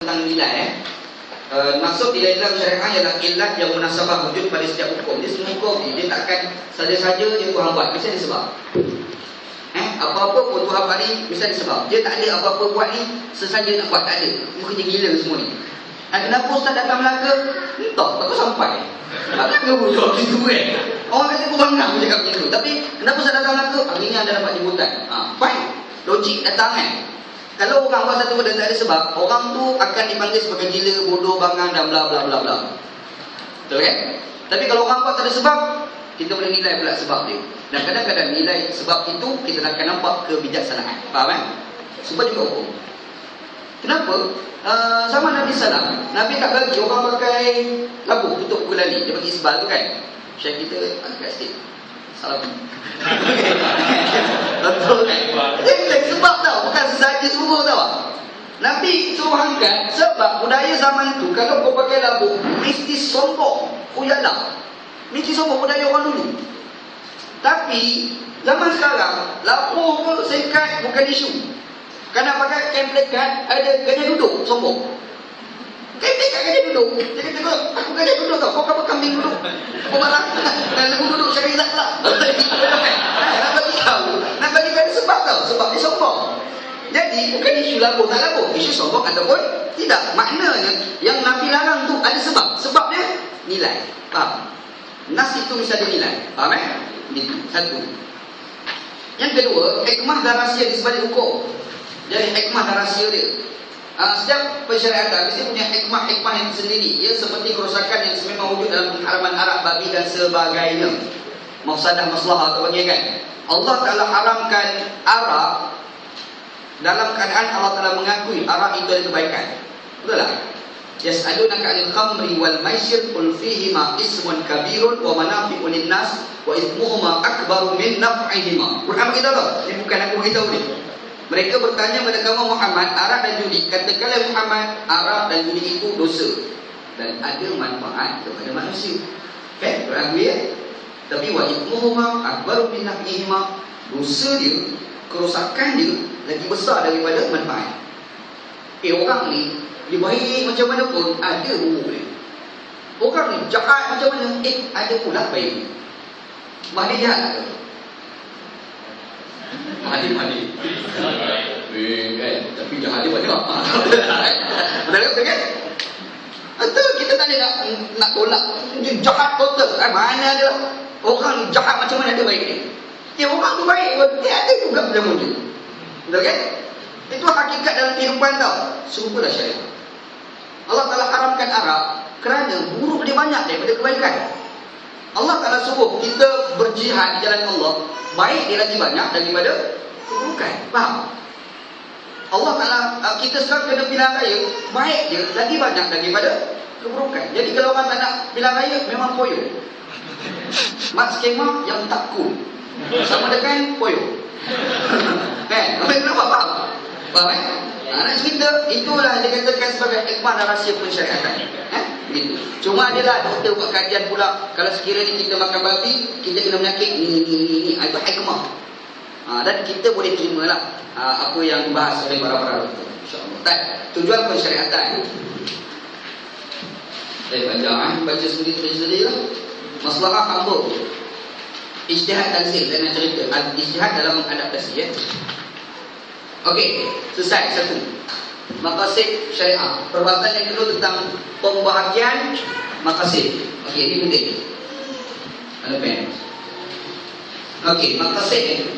tentang nilai. Maksud nilai dalam syariah ialah ilat yang munasabah wujud pada setiap hukum. Dia semua hukum ni, dia takkan saja-saja dia Tuhan buat, mesti ada sebab. Apa-apa pun Tuhan buat ni mesti ada sebab. Dia tak ada apa-apa buat ni sesaja nak buat, tak ada. Ini kerja gila semua ni. Kenapa Ustaz datang Melaka? Entah, takut sampai. Tak kena bodoh gitu Orang kata aku bangga aku cakap macam tu. Tapi kenapa Ustaz datang Melaka? Hari ni anda dapat jemputan. Fine, logik datang kan. Kalau orang buat satu benda tak ada sebab, orang tu akan dipanggil sebagai gila, bodoh, bangang dan bla bla bla bla. Betul kan? Tapi kalau orang buat tak ada sebab, kita boleh nilai pula sebab dia. Dan kadang-kadang nilai sebab itu kita akan nampak kebijaksanaan. Faham kan? Sebab juga hukum. Kenapa? Zaman Nabi Sallam, Nabi tak bagi orang pakai labu tutup kulali. Dia bagi isbal tu kan. Syekh kita agak sikit salah. Betul kan? Dia sebab tau, bukan sesaja suruh tau. Nabi suruh angkat sebab budaya zaman tu kalau kau pakai labu mesti sombong. Oh yalah, mesti sombong budaya orang dulu. Tapi zaman sekarang labu ke sekat bukan isu. Kan nak pakai kain plekat, ada gajah duduk, sombong. Kain plekat gajah duduk. Dia kata, aku gajah duduk tau, kau apa kambing duduk. Kau marah, dan aku duduk cari ilat lah. Nak bagi tahu, nak bagi tahu sebab tau, sebab dia sombong. Jadi, bukan isu labu, tak labu. Isu sombong ataupun tidak. Maknanya, yang Nabi larang tu ada sebab. Sebab dia, nilai. Faham? Nas itu mesti ada nilai. Faham Itu, satu. Yang kedua, hikmah dan rahsia di sebalik hukum. Jadi hikmah dan rahsia dia. Setiap pensyariatan mesti punya hikmah-hikmah yang sendiri. Ia seperti kerosakan yang sememang wujud dalam pengharaman arak, babi dan sebagainya. Mafsadah, maslahah atau bagi kan. Allah Ta'ala haramkan arak dalam keadaan Allah Ta'ala mengakui arak itu ada kebaikan. Betul tak? Yas'alunaka 'anil khamri wal maisir qul fihima ismun kabirun wa manafi'un lin-nas wa ithmuhuma akbaru min naf'ihima. Quran kita tahu. Ini bukan aku beritahu ni. Mereka bertanya kepada kamu Muhammad, arak dan judi. Katakanlah Muhammad, arak dan judi itu dosa dan ada manfaat kepada manusia. Kan? Quran ya. Tapi wa ithmuhuma akbaru min naf'ihima. Dosa dia, kerosakan dia lagi besar daripada manfaat. Orang ni dia baik macam mana pun ada umur dia. Orang ni jahat macam mana ada pula baik. Mahdi jahat ke? Mahdi kan? Tapi jahat dia banyak. Betul kan? Betul, kita tak ada nak tolak. Dia jahat total. Mana dia orang jahat macam mana ada baik dia. Orang tu baik, dia ada juga macam tu. Betul kan? Itu hakikat dalam kehidupan tau. Serupalah syariat. Allah Ta'ala haramkan arak kerana buruk dia banyak daripada kebaikan. Allah Ta'ala suruh kita berjihad di jalan Allah, baik dia lagi banyak daripada keburukan. Faham? Allah Ta'ala, kita sekarang kena pilihan raya, baik dia lagi banyak daripada keburukan. Jadi kalau orang tak nak pilihan raya, memang poyo. Mat skema yang tak cool sama dengan poyo. Kan? Kenapa faham? Faham nak cerita, itulah dikatakan sebagai hikmah dan rahsia pensyariatan. Gitu. Cuma adalah kita buat kajian pula, kalau sekiranya kita makan babi, kita kena menyakit ni. Itu hikmah. Dan kita boleh terimalah apa yang dibahas oleh para insya-Allah. Tujuan pensyariatan. Baca sendiri lah. Maslahah hamba. Ijtihad tanzil, saya nak cerita. Ijtihad dalam adaptasi Okey, selesai satu. Maqasid syariah. Perbahasan yang kedua tentang pembahagian maqasid. Okey, ini penting. Ada pen. Okey, maqasid.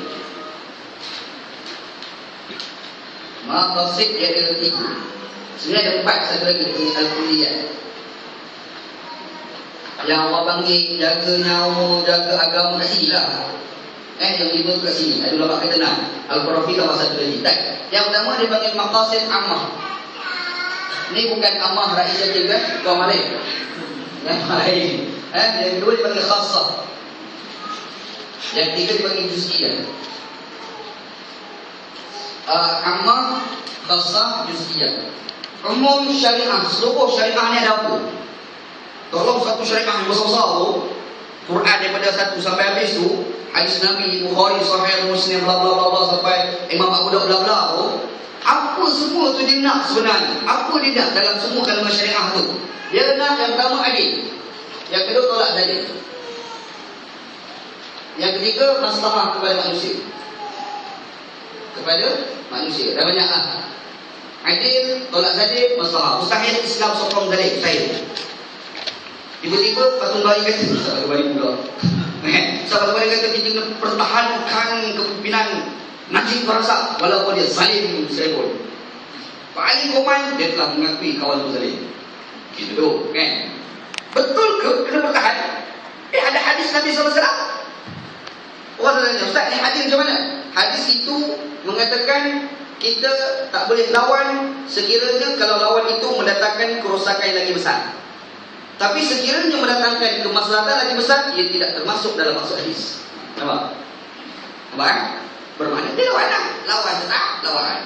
Maqasid yang ada tiga. Sebenarnya ada empat, satu lagi ini al-kulliyah. Yang Allah panggil jaga nyawa, jaga agama kat sini lah. Yang lima kat sini. Ada ulama kata nak Al-Qarafi tambah satu lagi. Yang pertama dia panggil maqasid ammah. Ini bukan ammah rakyat saja kan? Kaum lain. Yang lain. Yang kedua dia panggil khassah. Yang ketiga dia panggil juz'iyah. Ammah, khassah, juz'iyah. Umum syariah, seluruh syariah ni ada apa? Tolong satu syariah yang besar-besar tu, Quran daripada satu sampai habis tu, hadis Nabi, Bukhari, Sahih, Muslim, bla bla bla bla sampai Imam Abu Daud bla bla tu, Apa semua tu dia nak sebenarnya? Apa dia nak dalam semua kalimat syariah tu? Dia nak yang pertama adil. Yang kedua tolak zalim. Yang ketiga maslahah kepada manusia. Kepada manusia. Dah banyak lah. Adil, tolak zalim, maslahah. Mustahil Islam sokong zalim. Mustahil. Tiba-tiba Fatul Bari kata, Fatul Bari pula. Fatul Bari kata kita kena pertahankan kepimpinan Najib Razak walaupun dia zalim serabut. Paling Koman dia telah mengakui kawan tu zalim. Gitu kan? Betul ke kena bertahan? Ada hadis Nabi SAW. Orang tanya, Ustaz ni hadis macam mana? Hadis itu mengatakan kita tak boleh lawan sekiranya kalau lawan itu mendatangkan kerosakan yang lagi besar. Tapi sekiranya mendatangkan kemaslahatan lagi besar, ia tidak termasuk dalam maksud hadis. Nampak? Nampak? Bermakna dia lawan lah. Lawan tak? Lawan.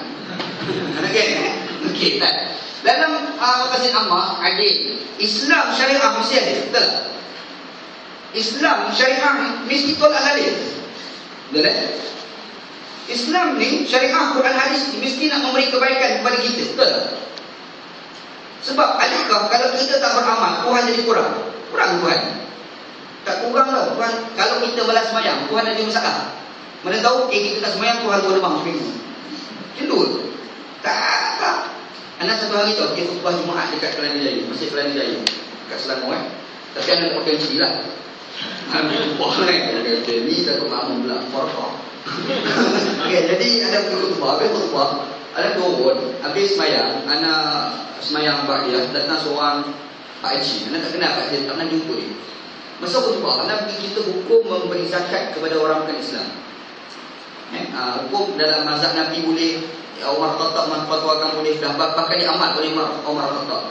Okey, tak? Dalam maqasid ammah, adil. Islam syariah mesti adil. Betul tak? Islam syariah mesti tolak zalim. Betul tak? Islam ni, syariah Quran hadis mesti nak memberi kebaikan kepada kita. Betul tak? Sebab adakah kalau kita tak beramal, Tuhan jadi kurang? Kurang Tuhan? Tak kurang lah Tuhan. Kalau kita balas semayang, Tuhan ada masalah. Mana tahu kita tak semayang, Tuhan tu demam seminggu. Macam tu? Tak. Anak satu hari tu, dia khutbah Jumaat dekat Kelana Jaya. Masih Kelana Jaya dekat Selangor Tapi anak tak pakai cili lah. Ambil khutbah kan. Dia ni takut makmum pula. Farfah. Okay, jadi anak pergi khutbah. Habis khutbah, anak turun. Habis semayang, anak semayang Pak dia, datang seorang Pak Haji. Anak tak kenal Pak dia, tak pernah jumpa dia. Masa khutbah, anak pergi kita hukum memberi zakat kepada orang bukan Islam. Hukum dalam mazhab Nabi boleh, Umar Khattab fatwakan boleh, dah bahkan diamat oleh Umar Khattab.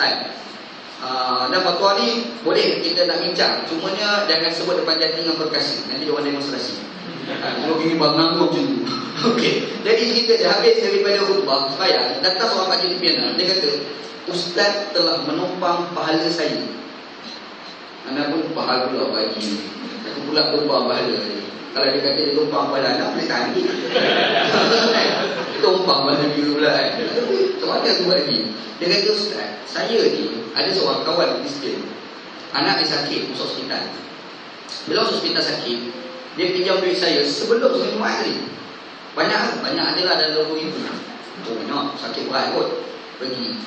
Dan fatwa ni boleh kita nak bincang, cumanya jangan sebut depan jati dengan perkasa, nanti dia orang demonstrasi. Kalau gini bangang tu macam tu. Okey, jadi kita dah habis daripada khutbah sembahyang, datang seorang Pak Haji Piana. Dia kata, Ustaz telah menumpang pahala saya. Anak pun pahala pula Pak Haji. Aku pula tumpang pahala dia. Kalau dia kata dia tumpang pahala anak, boleh tahan dia. Tumpang pahala dia pula kan. Macam mana aku buat lagi? Dia kata, Ustaz, saya ni ada seorang kawan Kristian. Anak dia sakit, masuk hospital. Bila masuk hospital sakit, dia pinjam duit saya sebelum seminggu hari. Banyak adalah dalam 20,000. Oh banyak, sakit berat kot. Bagi.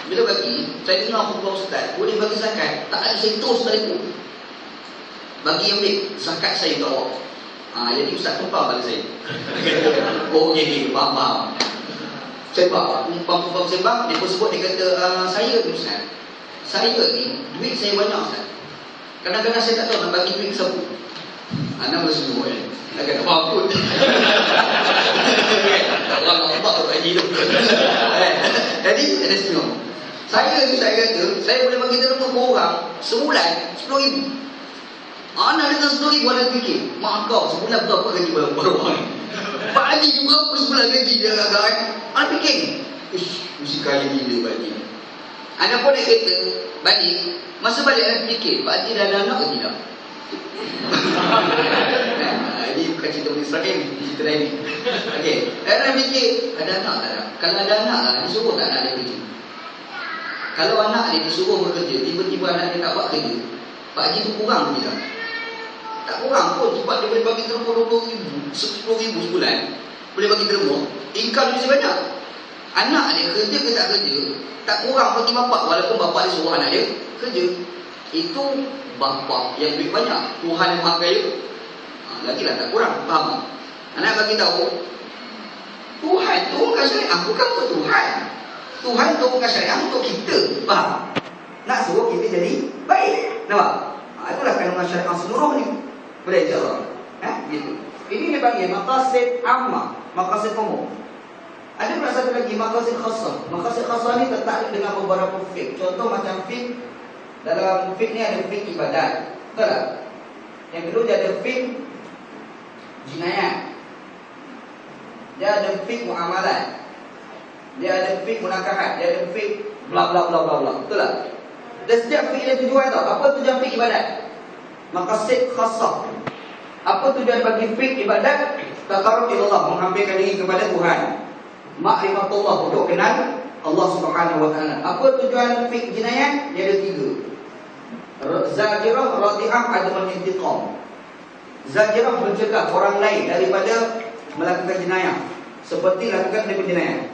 Bila bagi, saya dengar khutbah Ustaz, boleh bagi zakat, tak ada sentuh sekalipun. Bagi ambil zakat saya untuk awak. Jadi Ustaz tumpang pada saya. Oh okey, faham. Sebab tumpang sembang, dia pun sebut, dia kata, saya ni Ustaz, saya ni, duit saya banyak Ustaz. Kadang-kadang saya tak tahu nak bagi duit ke siapa. Anak boleh semua kan. Nak kata apa pun. Orang nak nampak tu haji tu. Jadi ada senyum. Saya kata, saya boleh bagi terima ke orang sebulan 10,000. Anak datang 10,000, anak fikir, mak kau sebulan berapa gaji baru-baru ni? Pak Haji juga berapa sebulan gaji dia agak-agak kan? Anak fikir, mesti kaya gila Pak Haji. Anak pun dia kata, balik, masa balik anak fikir, Pak Haji dah ada anak ke tidak? Ini bukan cerita Israel ni, cerita lain ni. Okey, anak fikir, ada anak tak ada? Kalau ada anak lah, disuruh tak anak dia kerja? Kalau anak dia disuruh bekerja, tiba-tiba anak dia tak buat kerja, Pak Haji tu kurang ke tidak? Tak kurang pun, sebab dia boleh bagi terima 20,000, 10,000 sebulan. Boleh bagi terima, income dia banyak. Anak dia kerja ke tak kerja, tak kurang bagi bapak, walaupun bapak dia suruh anak dia kerja. Itu bapak yang duit banyak, Tuhan yang maha kaya. Lagilah tak kurang, faham? Anak bagi tahu, Tuhan tu bukan syariah, bukan untuk Tuhan. Tuhan tu bukan syariah untuk kita, faham? Nak suruh kita jadi baik, nampak? Itulah kandungan syariah seluruh ni. Boleh insyaAllah. Gitu. Ini dia panggil maqasid ammah, maqasid umum. Ada pula satu lagi, maqasid khasah. Maqasid khasah ni tertakluk dengan beberapa fiqh. Contoh macam fiqh, dalam fiqh ni ada fiqh ibadat. Betul tak? Yang kedua dia ada fiqh jinayat. Dia ada fiqh muamalat. Dia ada fiqh munakahat. Dia ada fiqh bla bla bla bla bla. Betul tak? Dan setiap fiqh ada tujuan tau. Apa tujuan fiqh ibadat? Maqasid khasah. Apa tujuan bagi fiqh ibadat? Taqarrub ila Allah, menghampirkan diri kepada Tuhan. Ma'rifatullah, untuk kenal Allah Subhanahu wa taala. Apa tujuan fiqh jinayat? Dia ada 3. Zajirah, radi'ah, adamul intiqam. Zajirah mencegah orang lain daripada melakukan jenayah seperti lakukan daripada jenayah.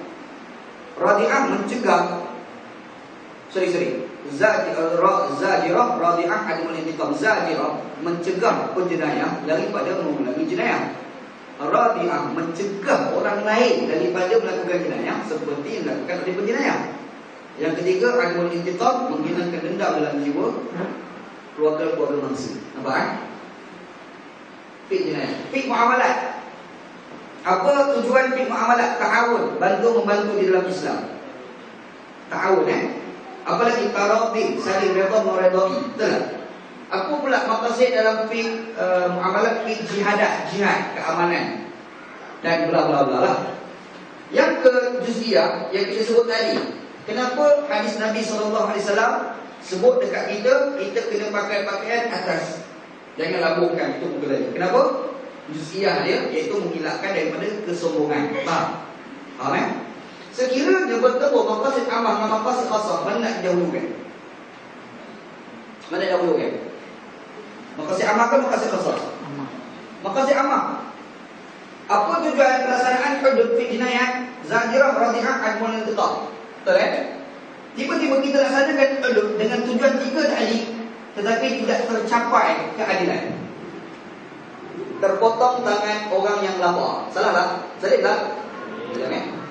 Radi'ah mencegah Zajirah, radi'ah, adamul intiqam. Zajirah mencegah penjenayah daripada mengulangi jenayah. Radi'ah mencegah orang lain daripada melakukan jenayah seperti yang dilakukan oleh penjenayah. Yang ketiga, adamul intiqam, menghilangkan dendam dalam jiwa keluarga manusia. Nampak? Fiqh jenayah. Fiqh muamalat. Apa tujuan fiqh muamalat? Ta'awun, bantu-membantu di dalam Islam. Ta'awun, apalagi taradhi, saling redha meredai. Betul tak? Apa pula maqasid dalam fiqh muamalat? Fiqh jihad, keamanan dan bla bla bla lah. Yang ke juz'iyah yang kita sebut tadi. Kenapa hadis Nabi SAW sebut dekat kita kena pakai pakaian atas, jangan labuhkan itu muka tadi. Kenapa? Juz'iyah dia, iaitu menghilangkan daripada kesombongan. Faham? Sekiranya bertemu maqasid amah dengan maqasid khasah, mana nak didahulukan? Mana dahulukan? Maqasid amah ke maqasid khasah? Maqasid amah. Apa tujuan pelaksanaan hudud fi jinayat? Zajirah, radi'ah, adamul intiqam. Betul kan? Tiba-tiba kita laksanakan hudud dengan tujuan 3 tadi, tetapi tidak tercapai keadilan. Terpotong tangan orang yang lapar. Salah tak? Salah tak?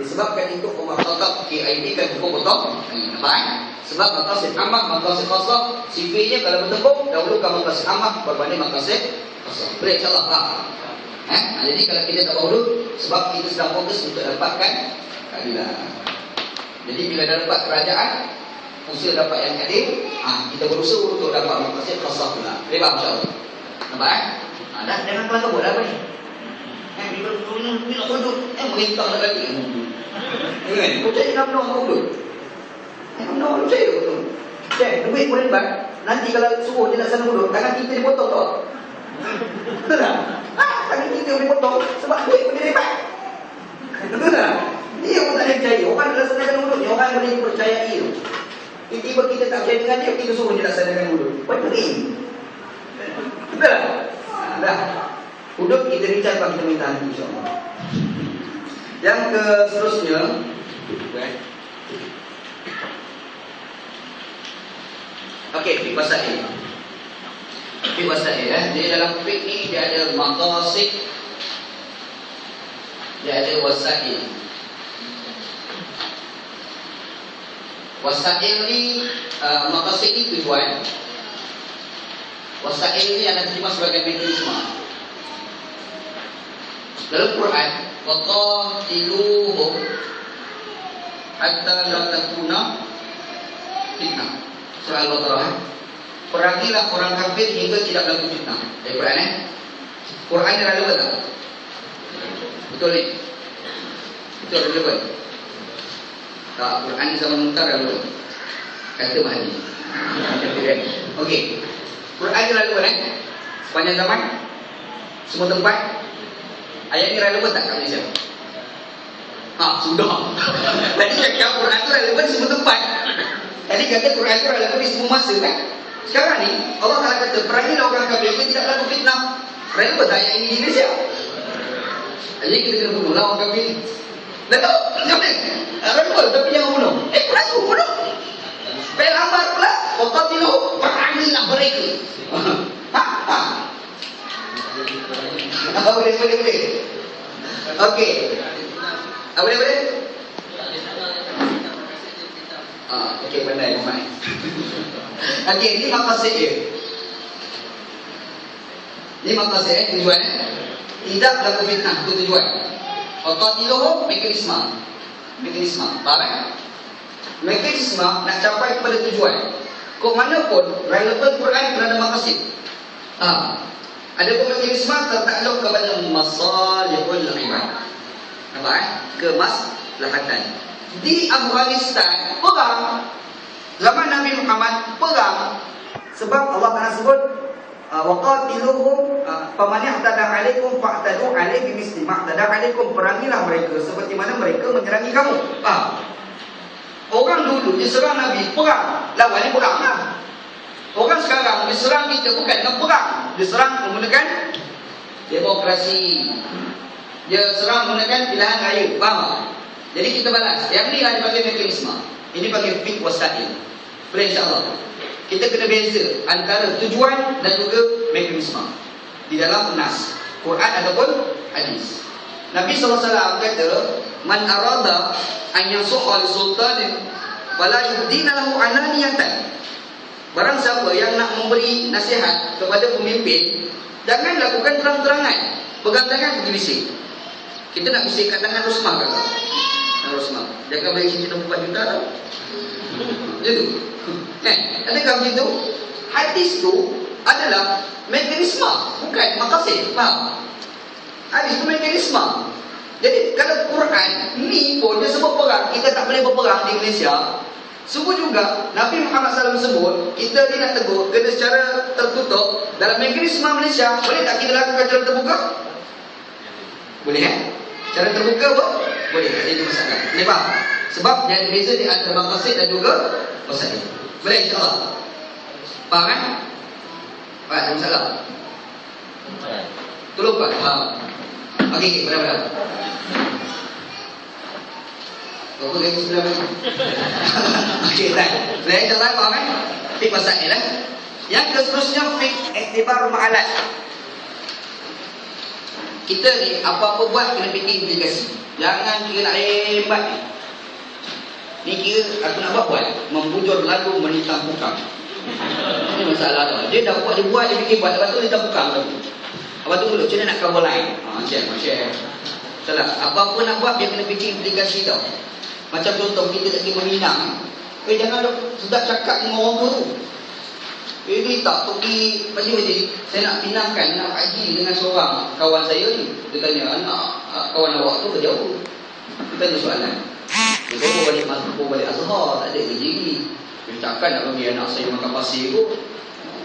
Disebabkan itu Umar Khattab KID kan hukum potong. Nampak? Sebab maqasid amah, maqasid khasah, sifirnya kalau bertepung dahulukan maqasid amah berbanding maqasid khasah. Boleh insya-Allah faham. Jadi kalau kita tak dahulu, sebab kita sedang fokus untuk dapatkan keadilan. Jadi bila dah dapat kerajaan, usaha dapat yang adil, kita berusaha untuk dapat maqasid khasah pula. Boleh faham insya-Allah. Nampak? Dah jangan kelas buat apa ni? Bila hudud, merintah nak lagi. Kan? Kau cari nak benar hudud. Benar, percaya betul. Duit boleh dapat. Nanti kalau suruh dia laksana hudud, tangan kita dipotong tau. Betul tak? Tangan kita boleh potong sebab duit pun dia dapat. Betul tak? Dia pun tak ada percaya. Orang dia laksanakan hudud ni, orang boleh dipercayai tu. Tiba-tiba kita tak percaya dengan dia, kita suruh dia laksanakan hudud. Pening. Betul tak? Dah. Hudud kita rincang kalau kita minta nanti insyaAllah. Yang ke seterusnya, okey, fiqh wasail. Fiqh wasail Dia dalam fiqh ni dia ada maqasid, dia ada wasail. Wasail ni maqasid ni tujuan. Wasail ni adalah terjemah sebagai mekanisme. Dalam Quran, waqatiluhum hatta la takuna fitnah. Surah Al-Baqarah. Perangilah orang kafir hingga tidak berlaku fitnah. Dari Quran Quran ni relevan tak? Betul ni? Betul relevan? Tak, Quran ni zaman mutar relevan. Kata Mahdi. Okey. Quran ni relevan sepanjang zaman, semua tempat. Ayat ni relevan tak kat Malaysia? Sudah. Tadi cakap Quran tu relevan semua tempat. Tadi kata Quran tu relevan di semua masa kan? Sekarang ni Allah Ta'ala kata perangilah orang kafir yang tidak berlaku fitnah. Relevan tak ayat ini di Malaysia? Jadi kita kena bunuhlah orang kafir. Dah tahu? Macam mana? Relevan tapi jangan bunuh. Quran tu bunuh. Fail amar pula. Waqatiluhum, perangilah mereka. Boleh. Okey. Boleh. Okey, pandai Muhammad. Okey, ini maqasid dia. Ini maqasid tujuan. Tidak berlaku fitnah, itu tujuan. Waqatiluhum, mekanisme. Faham? Mekanisme nak capai kepada tujuan. Kok mana pun relevan Quran kerana maqasid. Ada pun mekanisme tertakluk kepada masalihul ibad. Nampak? Kemaslahatan. Di Afghanistan perang. Zaman Nabi Muhammad perang. Sebab Allah Taala sebut waqatiluhum faman ihtada 'alaikum fa'tadu 'alaihi bimisli ma ihtada 'alaikum. Perangilah mereka seperti mana mereka menyerangi kamu. Orang dulu diserang Nabi perang, lawannya perang lah. Orang sekarang diserang kita bukan dengan perang, diserang menggunakan demokrasi, dia serang menggunakan pilihan raya. Faham tak? Jadi kita balas. Yang ni lah dipanggil mekanisme. Ini panggil fiqh wasail. Boleh insyaAllah. Kita kena beza antara tujuan dan juga mekanisme di dalam nas, Quran ataupun hadis. Nabi SAW kata, man arada an yansuha li sultanin wala yuhdina lahu alaniyatan. Barang siapa yang nak memberi nasihat kepada pemimpin, jangan lakukan terang-terangan. Pegang tangan pergi bisik. Kita nak bisik kat tangan Rosmah kan? Rosmah, jangan bagi kita 4 juta tau. Macam tu. Adakah begitu? Hadis tu adalah mekanisme, bukan maqasid. Faham? Hadis tu mekanisme. Jadi kalau Quran ni pun dia sebut perang, kita tak boleh berperang di Malaysia. Sungguh juga Nabi Muhammad SAW sebut, kita ni nak tegur kena secara tertutup. Dalam mekanisme Malaysia, boleh tak kita lakukan secara terbuka? Boleh Cara terbuka pun boleh. Itu masalah. Boleh faham? Sebab dia ada beza di antara maqasid dan juga masalah. Boleh insyaAllah. Faham kan? Faham tak masalah? Tolong Pak. Faham? Okey, benar-benar. Kau lagi sebelah mana? Okey, tak. Boleh insyaAllah faham kan? Fiqh masalah ni lah. Yang seterusnya fiqh iktibar ma'alat. Kita ni apa-apa buat kena fikir implikasi. Jangan kira nak hebat ni. Ni kira aku nak buat membujur lagu menitang pukang. Ini masalah tu. Dia dah buat, dia fikir buat, lepas tu menitang pukang tu. Lepas tu dulu, macam mana nak cover line? Share. Salah. Apa-apa nak buat dia kena fikir implikasi tau. Macam contoh kita lagi meminang. Jangan dok sedap cakap dengan orang tu. Dia tak pergi pagi-pagi, saya nak pinangkan, nak haji dengan seorang kawan saya ni. Dia tanya, anak kawan awak tu jauh. Dia tanya soalan. Dia balik Azhar, tak ada kerja ni. Dia takkan nak bagi anak saya makan pasir tu.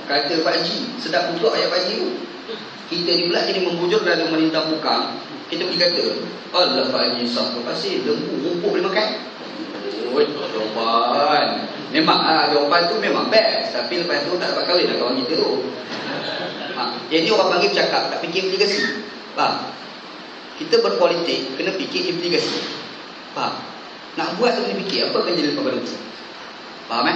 Kata Pak Haji, sedap untuk ayat Pak Haji tu. Kita ni pula jadi membujur dan menintang pukang. Kita pergi kata, Allah Pak Haji sah ke pasir, lembu, rumput boleh makan. Oh, jawapan. Memang jawapan tu memang best. Tapi lepas tu tak dapat kahwin lah kawan kita tu. Jadi orang panggil bercakap, tak fikir implikasi. Faham? Kita berpolitik, kena fikir implikasi. Faham? Nak buat tu kena fikir, apa akan jadi lepas pada tu. Faham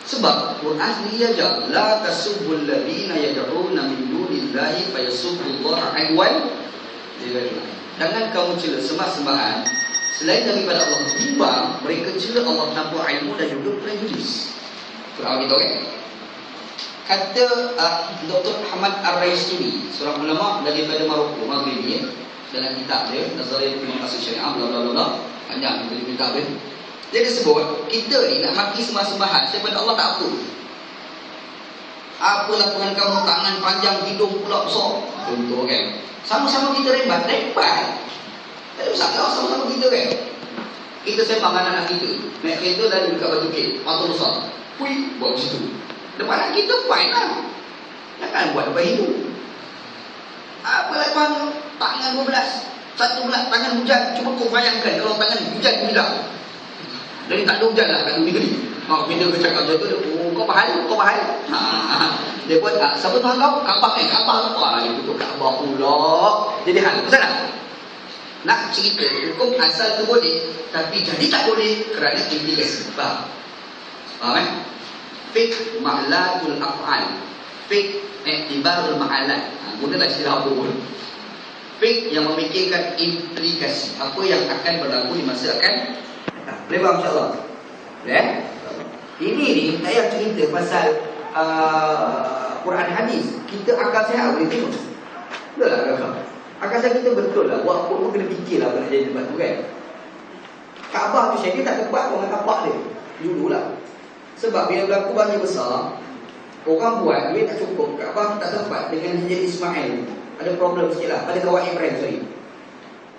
Sebab Quran sendiri ajar, la tasubbul ladina yad'una min dunillahi fayasubbullaha adwan. Jangan kamu cela sembah-sembahan selain daripada Allah, bimbang mereka cela Allah tanpa ilmu dan juga prejudis. Surah kita kata Dr. Ahmad Ar-Raisuni, seorang ulama daripada Maroko, Maghribi, dalam kitab dia Nazariyat Maqasid Syariah, bla bla bla, panjang dari kitab dia. Dia disebut kita ni nak maki sembah-sembahan daripada Allah tak apa. Apa laporan kamu, tangan panjang, hidung pula besar. Contoh kan. Sama-sama kita rembat. Tak usah kau sama-sama kita kan. Kita sembang anak-anak kita. Naik kereta dari dekat Batu Kek, mata besar. Pui, buat macam tu. Depan anak kita fine lah. Jangan buat depan hidup. Apa lakukan tangan 12, satu belah tangan hujan. Cuba kau bayangkan kalau tangan hujan bilang. Jadi tak ada hujan lah kat dunia ni. Bila kau cakap macam tu, kau bahal. Dia buat, siapa Tuhan kau? Kaabah Kaabah. Itu tu Kaabah pula. Jadi hal, betul tak? Nak cerita hukum asal tu boleh, tapi jadi tak boleh kerana implikasi. Faham Fiqh ma'latul af'al, fiqh iktibarul ma'alat. Gunalah istilah apa pun. Fiqh yang memikirkan implikasi, apa yang akan berlaku di masa akan datang. Boleh faham insyaAllah? Boleh? Ini ni saya cerita pasal Quran hadis. Kita akal sihat boleh tengok. Betul lah kakak? Akal sihat kita betul lah. Buat apa pun kena fikir lah nak jadi tempat tu kan. Kaabah tu Syekh tak tepat orang kapak dia dululah. Sebab bila berlaku banjir besar, orang buat duit tak cukup, Kaabah tak tepat dengan jadi Ismail. Ada problem sikit lah. Ada kawan Ibrahim sorry.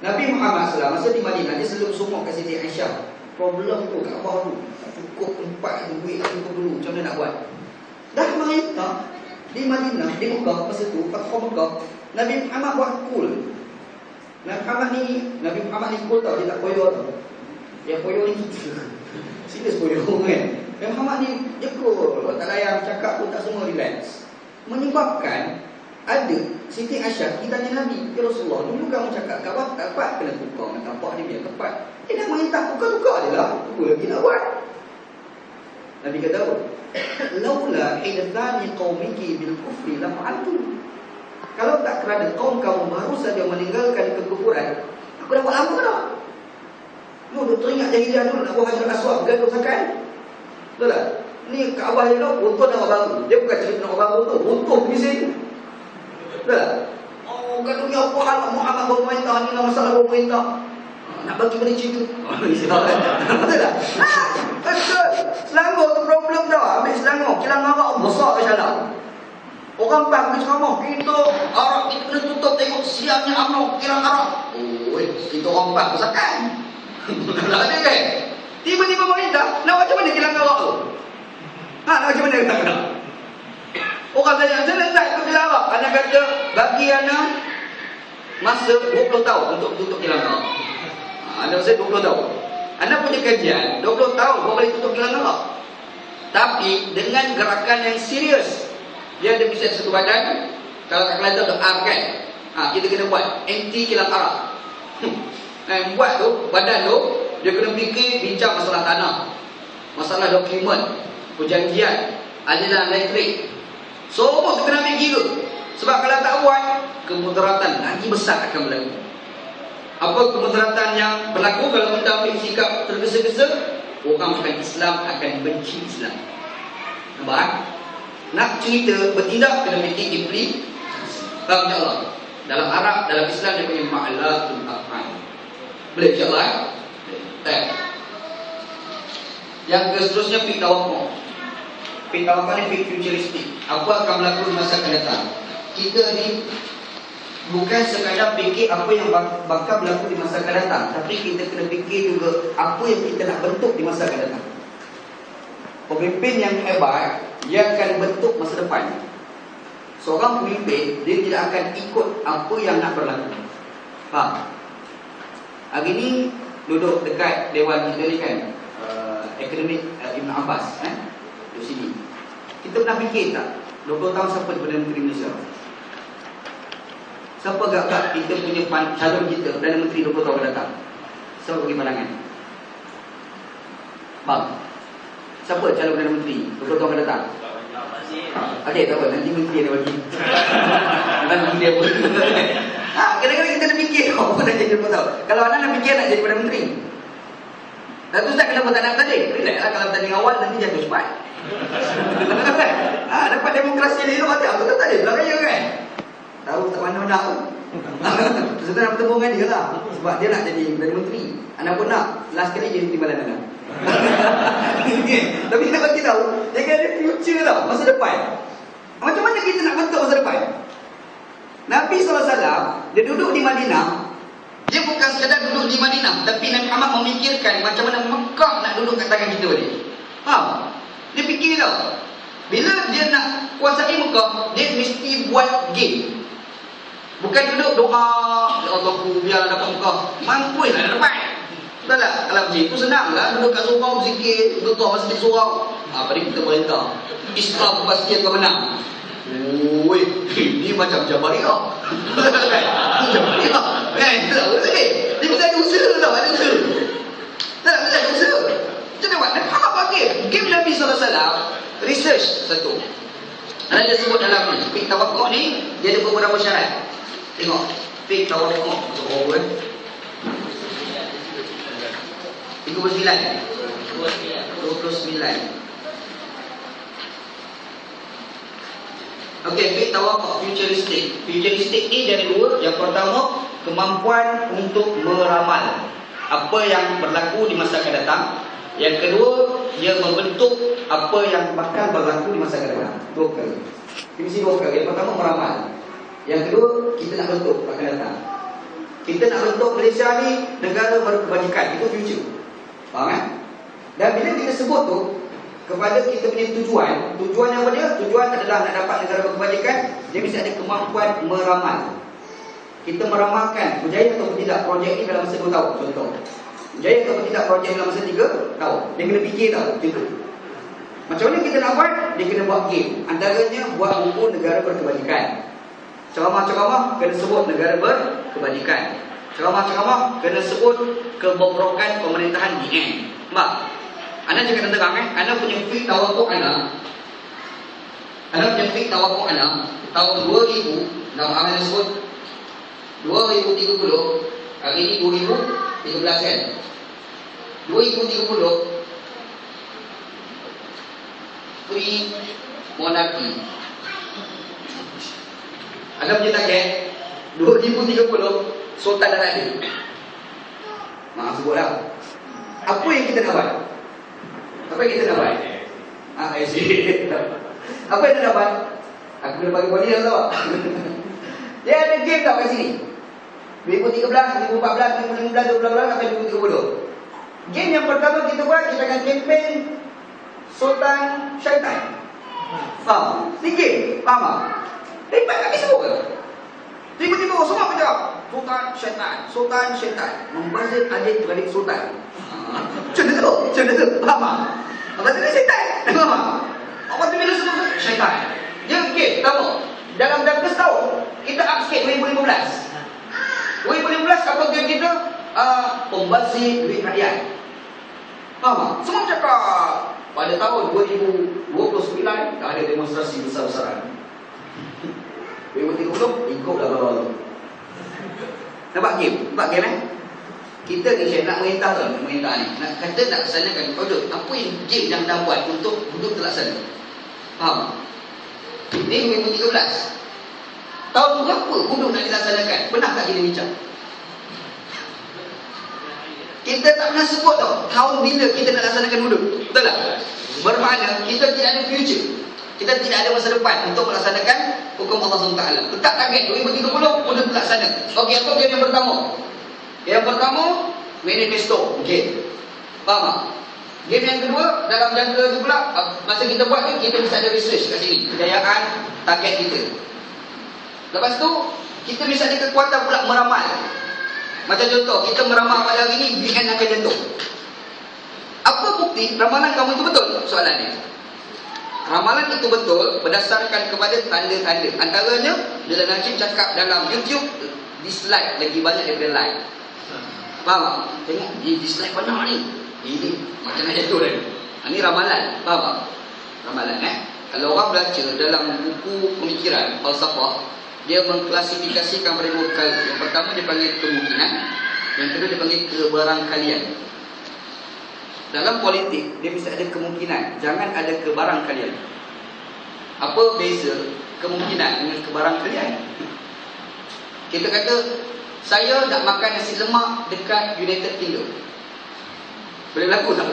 Nabi Muhammad SAW masa di Madinah, dia selalu sumuk ke Siti Aisyah. Problem tu Kaabah tu tak cukup tempat, duit tak cukup dulu. Macam mana nak buat? Dah merintah Di Madinah, di Mekah, masa tu, Fathu Mekah, Nabi Muhammad buat kul. Nabi Muhammad ni kul tau, dia tak koyor tau. Yang koyor ni kita. Serius koyor kan. Nabi Muhammad ni dia kul, tak layan cakap pun tak semua relax. Menyebabkan ada Siti Aisyah, kita tanya Nabi, ya Rasulullah, dulu kamu cakap kawan dapat kena tukar, nak tampak dia biar tepat. Dia dah merintah tukar-tukar je lah. Tunggu lagi nak buat. Nabi kata apa? Laula hidathani qaumiki bil kufri la fa'altu. Kalau tak kerana kaum kamu baru saja meninggalkan kekufuran, aku dah buat lama dah. Lu dah teringat jahiliah dulu nak buat Hajar Aswad gaduh sakan. Betul tak? Ni Kaabah dia dulu runtuh nama baru. Dia bukan cerita nama baru tu, runtuh di sini. Betul tak? Oh, gaduh ya apa hal Muhammad berperintah ni lah masalah berperintah. Nak bagi pada cerita. Betul tak? Betul. Selangor tu problem tau. Ambil Selangor, kilang arak besar ke salah. Orang bang pergi ceramah, kita arak kita kena tutup tengok siapnya UMNO kilang arak. Oh, kita orang bang besarkan. Tak ada kan? Tiba-tiba pemerintah, nak macam mana kilang arak tu? Nak macam mana kita kena? Orang tanya, saya letak ke kilang arak. Anak kata, bagi anak masa 20 tahun untuk tutup kilang arak. Anda masa 20 tahun. Anda punya kajian 20 tahun baru boleh tutup kilang arak. Tapi dengan gerakan yang serius. Dia ada misalnya satu badan. Kalau kat Kelantan tu R kan, kita kena buat anti kilang arak. Buat tu, badan tu dia kena fikir bincang masalah tanah, masalah dokumen, perjanjian, aliran elektrik. Semua tu kena ambil kira. Sebab kalau tak buat, kemudaratan lagi besar akan berlaku. Apa kemudaratan yang berlaku kalau kita ambil sikap tergesa-gesa? Orang bukan Islam akan benci Islam. Nampak? Nak cerita bertindak kena fikir implikasi. Faham insya-Allah? Dalam Arab, dalam Islam dia punya ma'latul af'al. Boleh insya-Allah? Yang seterusnya fiqh tawakkul. Fiqh tawakkul ni fiqh futuristik. Apa akan berlaku di masa akan datang? Kita ni bukan sekadar fikir apa yang bakal berlaku di masa akan datang, tapi kita kena fikir juga apa yang kita nak bentuk di masa akan datang. Pemimpin yang hebat, dia akan bentuk masa depan. Seorang pemimpin, dia tidak akan ikut apa yang nak berlaku. Faham? Hari ni duduk dekat Dewan kita ni kan, Akademik Ibn Abbas di sini. Kita pernah fikir tak 20 tahun siapa Perdana Menteri Malaysia? Siapa agak kita punya calon kita Perdana Menteri 20 tahun datang? Siapa bagi pandangan? Bang, siapa calon Perdana Menteri 20 tahun datang? Okey, tak apa, nanti menteri ada bagi. Nanti menteri apa? Kadang-kadang kita nak fikir apa nak jadi 20 tahun. Kalau anak nak fikir nak jadi Perdana Menteri, Datuk Ustaz kenapa tak nak tadi? Relax lah, kalau tanding awal nanti jatuh cepat. Dapat demokrasi ni tu mati. Aku tak tadi belah raya kan. Tahu tak mana nak tu. Kita nak bertemu dengan dia lah. Sebab dia nak jadi Perdana Menteri. Anak pun nak. Last kali jadi timbalan anak. Tapi nak bagi tahu, dia kan ada future tau, masa depan. Macam mana kita nak bentuk masa depan? Nabi SAW, dia duduk di Madinah. Dia bukan sekadar duduk di Madinah, tapi Nabi Muhammad memikirkan macam mana Mekah nak duduk kat tangan kita balik. Faham? Dia fikir tau, bila dia nak kuasai Mekah, dia mesti buat game. Bukan duduk doa, ya Allahku biar dapat Mekah. Mampu lah dapat. Betul tak? Kalau macam itu senang lah. Duduk kat surau berzikir, betul masjid surau. Pada kita perintah, Islam pasti akan menang. Oi, ini macam Jabariah. Jabariah. Tak boleh. Dia mesti ada usaha tau, ada usaha. Tak, mesti ada usaha. Macam mana buat? Apa game? Game Nabi SAW, research satu. Ada dia sebut dalam ni, fiqh tawakkul ni, dia ada beberapa syarat. Tengok, fiqh tawakkul. Oh, 29. Okey, fiqh tawakkul futuristik. Futuristik ni dari dua. Yang pertama, kemampuan untuk meramal apa yang berlaku di masa akan datang. Yang kedua, dia membentuk apa yang bakal berlaku di masa akan datang. Dua kali. Mesti dua kali. Yang pertama meramal. Yang kedua, kita nak bentuk akan datang. Kita nak bentuk Malaysia ni negara berkebajikan. Itu future. Faham kan? Dan bila kita sebut tu, kepada kita punya tujuan. Tujuan apa dia? Tujuan adalah nak dapat negara berkebajikan. Dia mesti ada kemampuan meramal. Kita meramalkan berjaya atau tidak projek ni dalam masa 2 tahun. Contoh, berjaya atau tidak projek dalam masa 3 tahun. Dia kena fikir tau, gitu. Macam mana kita nak buat? Dia kena buat game. Antaranya buat buku negara berkebajikan. Ceramah-ceramah kena sebut negara berkebajikan. Ceramah-ceramah kena sebut kebobrokan pemerintahan DN. Nampak? Anda cakap tentang Anda punya fik tawakuk Anda punya fik tawakuk Anda tahun 2000, dalam amal sebut 2030, hari ini 2013 kan. 2030 free monarki. Anda punya target 2030 sultan dah ada. Maaf sebutlah. Apa yang kita nak buat? Apa yang kita nak buat? I see. Apa yang kita nak buat? Aku kena bagi body dah tahu. Dia ada game tau kat sini. 2013, 2014, 2015, 2016 sampai 2030. Game yang pertama kita buat, kita akan campaign Sultan Syaitan. Faham? Ni game, faham tak? Lepas kat Facebook ke? Tiba-tiba semua kejap Sultan Syaitan, Sultan Syaitan, membazir adik-beradik Sultan. Macam mana tu? Macam mana tu? Faham tak? Membazir adik Syaitan. Faham tak? Apa tu bila semua Syaitan? Dia game, tahu? Dalam setahun kita up sikit 2015. 2015 apa game kita? Pembazir duit rakyat. Faham tak? Semua cakap pada tahun 2029 tak ada demonstrasi besar-besaran. 2030 ikutlah baru. Nampak game? Nampak game Kita ni nak merintah tu, merintah ni. Nak kata nak laksanakan produk. Apa yang game yang dah buat untuk terlaksana? Faham? Ini 2013. Tahun berapa hudud nak dilaksanakan? Pernah tak kita bincang? Kita tak pernah sebut tau tahun bila kita nak laksanakan hudud. Betul tak? Bermakna kita tidak ada future. Kita tidak ada masa depan untuk melaksanakan hukum Allah SWT. Tetap target 2030 hudud terlaksana. Okey, apa game yang pertama? Yang pertama, manifesto. Okey. Faham tak? Game yang kedua, dalam jangka tu pula, masa kita buat ni, kita mesti ada research kat sini. Kejayaan target kita. Lepas tu, kita mesti ada kekuatan pula meramal. Macam contoh, kita meramal pada hari ni, BN akan jatuh. Apa bukti ramalan kamu itu betul? Soalan ni. Ramalan itu betul berdasarkan kepada tanda-tanda. Antaranya, bila Najib cakap dalam YouTube, dislike lagi banyak daripada like. Faham tak? Tengok, dislike banyak ni. Ini macam nak jatuh tadi. Ini ramalan. Faham tak? Ramalan Kalau orang baca dalam buku pemikiran falsafah, dia mengklasifikasikan pada 2 kali. Yang pertama dia panggil kemungkinan, yang kedua dia panggil kebarangkalian. Dalam politik dia mesti ada kemungkinan, jangan ada kebarangkalian. Apa beza kemungkinan dengan kebarangkalian? Kita kata saya nak makan nasi lemak dekat United Kingdom. Boleh berlaku tak?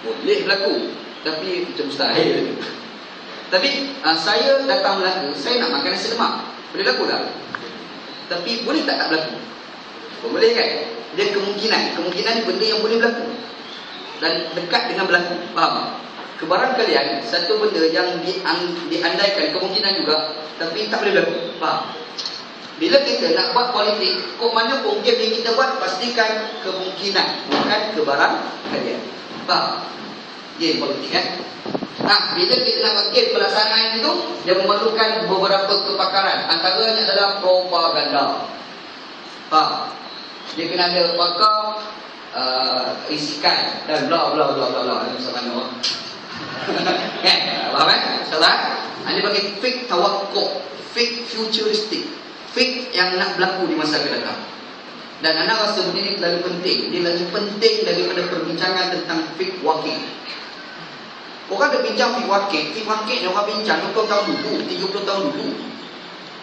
Boleh berlaku, tapi macam mustahil. Tapi saya datang Melaka, saya nak makan nasi lemak. Boleh berlaku tak? Tapi boleh tak berlaku? Boleh kan? Dia kemungkinan. Kemungkinan ni benda yang boleh berlaku dan dekat dengan berlaku. Faham? Kebarangkalian satu benda yang diandaikan kemungkinan juga, tapi tak boleh berlaku. Faham? Bila kita nak buat politik, kok mana pun game yang kita buat, pastikan kemungkinan, bukan kebarangkalian. Faham? Game politik bila kita nak buat game pelaksanaan itu, dia memerlukan beberapa kepakaran. Antaranya adalah propaganda. Faham? Dia kena ada pakar risikan dan bla bla bla bla bla. Macam mana? Kan? Faham InsyaAllah. Ini bagi fake tawakuk, fake futuristic, fake yang nak berlaku di masa akan datang. Dan anda rasa benda ini terlalu penting. Dia lebih penting daripada perbincangan tentang fake wakil. Orang dah bincang fake wakil. Fake wakil yang orang bincang 20 tahun dulu, 30 tahun dulu.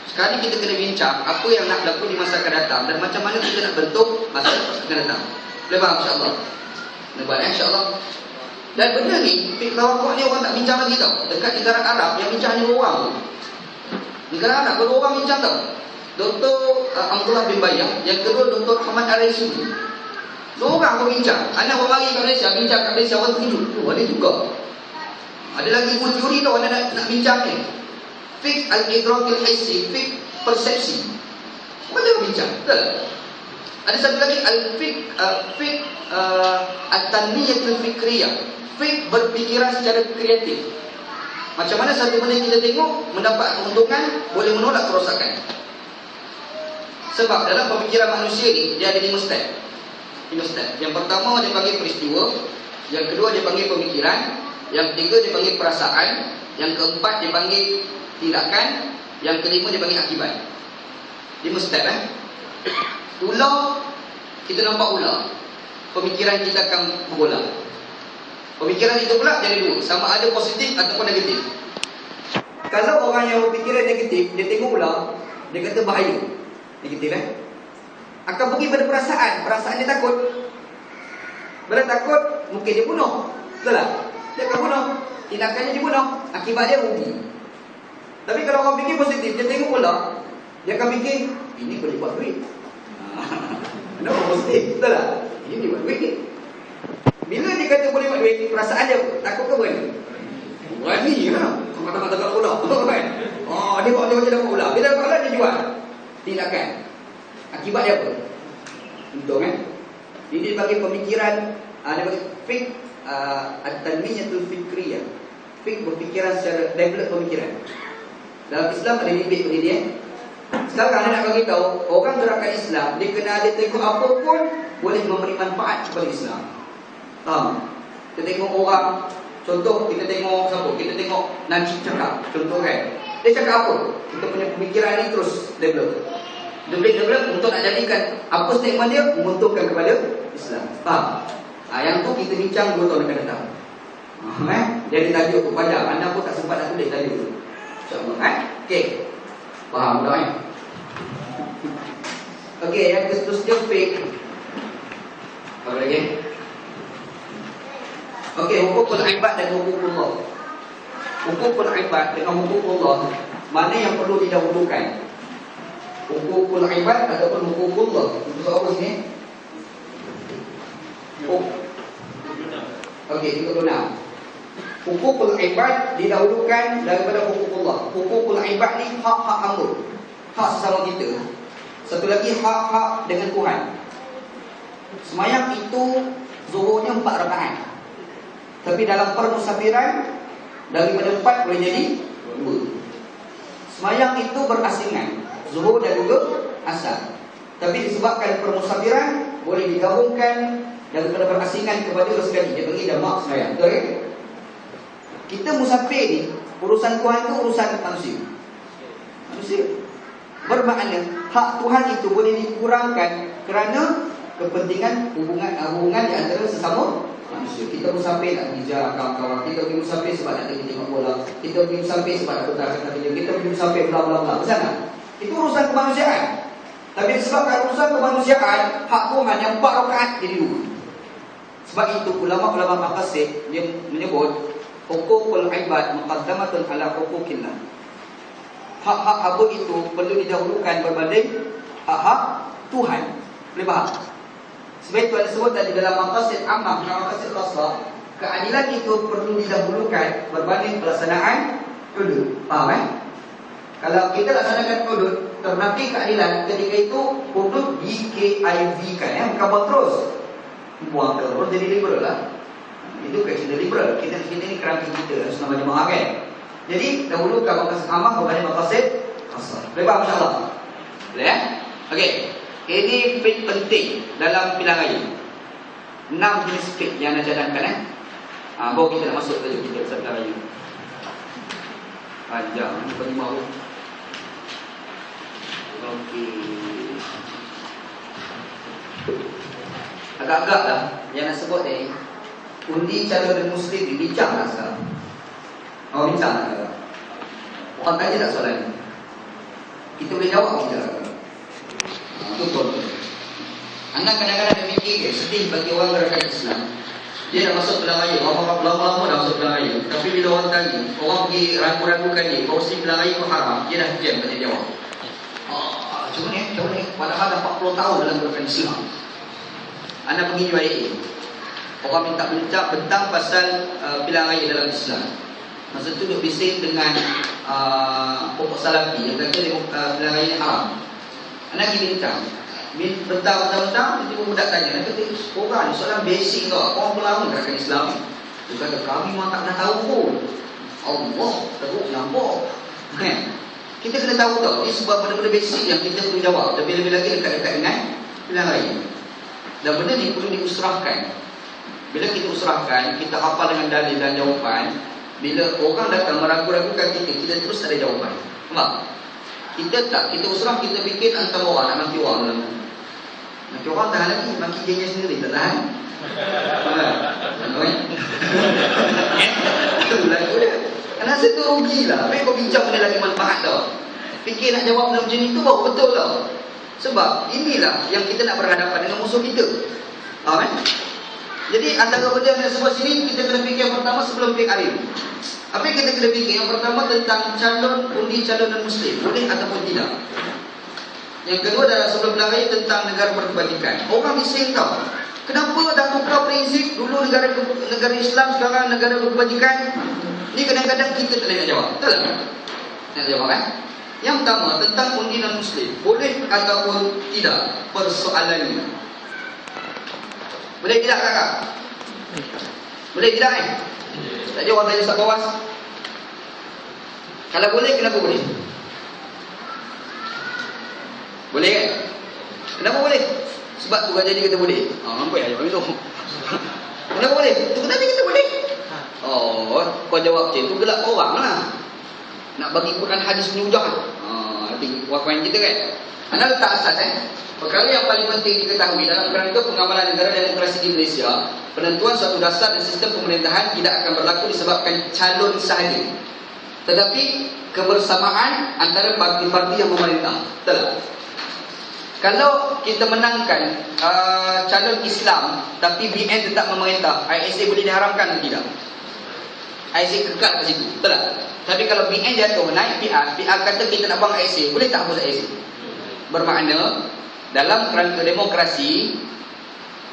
Sekarang kita kena bincang apa yang nak berlaku di masa akan datang dan macam mana kita nak bentuk masa akan datang. Boleh faham insyaAllah? Boleh buat insyaAllah. Dan benda ni, fake tawakuk ni orang tak bincang lagi tau. Dekat negara Arab yang bincang hanya orang. Negara Arab baru orang bincang tau. Dr. Abdullah bin Bayah, yang kedua Dr. Ahmad Al-Raisuni. Seorang pun bincang. Anak orang lari kat Malaysia, bincang kat Malaysia, orang terkejut. Ada juga. Ada lagi ilmu teori tau anda nak bincang ni. Fiqh al-idrakil hissi, fiqh persepsi. Mana nak bincang? Betul? Ada satu lagi al-fiqh at-tanmiyatul fikriyah. Fiqh berfikiran secara kreatif. Macam mana satu benda kita tengok mendapat keuntungan, boleh menolak kerosakan. Sebab dalam pemikiran manusia ni dia ada 5 step. 5 step. Yang pertama dia panggil peristiwa, yang kedua dia panggil pemikiran, yang ketiga dia panggil perasaan, yang keempat dia panggil tindakan, yang kelima dia panggil akibat. 5 step Ular, kita nampak ular, pemikiran kita akan berulang. Pemikiran itu pula jadi dua, sama ada positif ataupun negatif. Kalau orang yang berfikiran negatif, dia tengok ular, dia kata bahaya, negatif akan pergi pada perasaan. Perasaan dia takut. Bila takut, mungkin dia bunuh. Betul tak? Dia akan bunuh. Tindakannya dia bunuh. Akibat dia rugi. Tapi kalau orang fikir positif, dia tengok ular, dia akan fikir, ini boleh buat duit. Kenapa positif? Betul tak? Ini dia buat duit. Bila dia kata boleh buat duit, perasaan dia takut ke berani? Berani lah. Kau kata-kata kalau ular. Dia bawa dia dapat ular. Bila dapat ular, dia jual. Tindakan. Akibat dia apa? Untung Ini bagi pemikiran, dia bagi fiqh at-tanmiyatul fikriyah. Fiqh berfikiran secara develop pemikiran. Dalam Islam ada bibit-bibit Sekarang anda nak bagi tahu orang gerakan Islam, dia kena ada tengok apa pun boleh memberi manfaat kepada Islam. Kita tengok orang, contoh kita tengok siapa? Kita tengok Najib cakap, contoh dia cakap apa? Kita punya pemikiran ni terus develop untuk nak jadikan apa statement dia menguntungkan kepada Islam. Yang tu kita bincang 2 tahun akan datang. Dia ada tajuk tu panjang, anda pun tak sempat nak tulis tajuk tu. InsyaAllah. Okey. Faham tak Okey, yang seterusnya fiqh. Apa lagi? Okey, hukukul ibad dan hukukullah. Hukukul ibad dengan hukukullah, mana yang perlu didahulukan? Hukukul ibad ataupun hukukullah? Itu apa sini? Okey, 36. Hukukul ibad didahulukan daripada hukukullah. Hukukul ibad ni hak-hak hamba, hak sesama kita. Satu lagi hak-hak dengan Tuhan. Semayang itu zuhurnya 4 rakaat. Tapi dalam permusafiran daripada 4 boleh jadi 2. Semayang itu berasingan, zuhur dan juga asar. Tapi disebabkan permusafiran boleh digabungkan daripada berasingan kepada sekali. Dia panggil jamak semayang. Betul Kita musafir ni, urusan Tuhan itu urusan manusia. Bermakna hak Tuhan itu boleh dikurangkan kerana kepentingan hubungan di antara sesama manusia. Kita musafir nak bicara kawan-kawan, kita pergi musafir sebab nak pergi tengok bola, kita pergi musafir sebab nak bertanya kerja, kita pergi musafir bla bla bla. Betul tak? Itu urusan kemanusiaan. Tapi disebabkan urusan kemanusiaan, hak Tuhan yang 4 rakaat jadi 2. Sebab itu ulama-ulama maqasid dia menyebut hukukul ibad muqaddamatun ala hukukillah. Hak-hak hamba itu perlu didahulukan berbanding hak-hak Tuhan. Boleh faham? Sebab itu ada sebut tadi dalam maqasid ammah dan maqasid khasah, keadilan itu perlu didahulukan berbanding pelaksanaan hudud. Faham Kalau kita laksanakan hudud, ternafi keadilan, ketika itu hudud DKIV kan bukan buat terus. Buang terus jadi liberal lah. Itu kan kita liberal. Kita ni kerana kita harus nama jemaah kan. Jadi dahulu kalau maqasid ammah berbanding maqasid khasah. Boleh faham insya-Allah? Boleh Okey. Ini fiqh penting dalam pilihan raya. 6 jenis fiqh yang nak cadangkan baru kita nak masuk tajuk kita pasal pilihan raya. Panjang ni bagi mahu. Okey. Agak-agak lah yang nak sebut ni, undi calon muslim dibincang lah sekarang. Bincang lah sekarang. Orang tanya tak soalan ni? Kita boleh jawab bincang. Betul. Anda kadang-kadang ada fikir sedih bagi orang gerakan Islam. Dia nak masuk pilihan raya, lama-lama dah masuk pilihan raya. Tapi bila orang tanya, orang pergi ragu-ragukan dia, kau mesti pilihan raya kau haram, dia dah diam tak dia jawab. Macam mana? Padahal dah 40 tahun dalam gerakan Islam. Anda pergi UIA, orang minta bincang tentang pasal pilihan raya dalam Islam. Masa tu duk bising dengan pokok salafi yang kata pilihan raya ni haram. Anak pergi bincang. Bentang-bentang, tiba-tiba budak tanya. Dia kata, orang ni soalan basic tau. Orang pelama gerakan Islam. Dia kata, kami memang tak pernah tahu pun. Allah, teruk nampak. Kita kena tahu tau. Ini sebab benda-benda basic yang kita perlu jawab. Dan bila-bila lagi dekat-dekat dengan pilihan raya. Dan benda ni perlu diusrahkan. Bila kita usrahkan, kita hafal dengan dalil dan jawapan. Bila orang datang meragu-ragukan kita terus ada jawapan. Faham? Kita tak, kita usrah, kita fikir antara orang nak maki orang dalam. Maki orang tahan lagi, maki dia sendiri tak tahan. Itu lagu dia. Kerana saya tu rugilah. Baik kau bincang benda lagi manfaat tau. Fikir nak jawab benda macam ni tu baru betul tau. Sebab inilah yang kita nak berhadapan dengan musuh kita. Faham kan? Jadi antara benda yang sebut sini, kita kena fikir yang pertama sebelum fikir alim. Apa yang kita kena fikir? Yang pertama tentang undi calon non-Muslim, boleh ataupun tidak. Yang kedua adalah sebelum belakang tentang negara berkebajikan. Orang bising tau, kenapa dah tukar prinsip, dulu negara Islam, sekarang negara berkebajikan. Ni kadang-kadang kita tak nak jawab. Betul tak? Nak jawab kan? Yang pertama tentang undi non-Muslim, boleh ataupun tidak persoalannya. Boleh tidak kakak? Boleh tidak Tak jawab tanya Ustaz Bawas. Kalau boleh, kenapa boleh? Boleh kan? Kenapa boleh? Sebab tu kan jadi kata boleh. Nampak ya jawab itu. Kenapa boleh? Tu tadi kita boleh. Oh, kau jawab macam tu gelak orang lah. Nak bagi Quran hadis punya hujah. Nanti wakuan kita kan. Anda letak asas perkara yang paling penting diketahui dalam kerangka pengamalan negara demokrasi di Malaysia, penentuan suatu dasar dan sistem pemerintahan tidak akan berlaku disebabkan calon sahaja, tetapi kebersamaan antara parti-parti yang memerintah. Betul tak? Kalau kita menangkan calon Islam tapi BN tetap memerintah, ISA boleh diharamkan atau tidak? ISA kekal kat situ. Betul tak? Tapi kalau BN jatuh, naik PR kata kita nak buang ISA, boleh tak hapus ISA? Bermakna dalam kerangka demokrasi,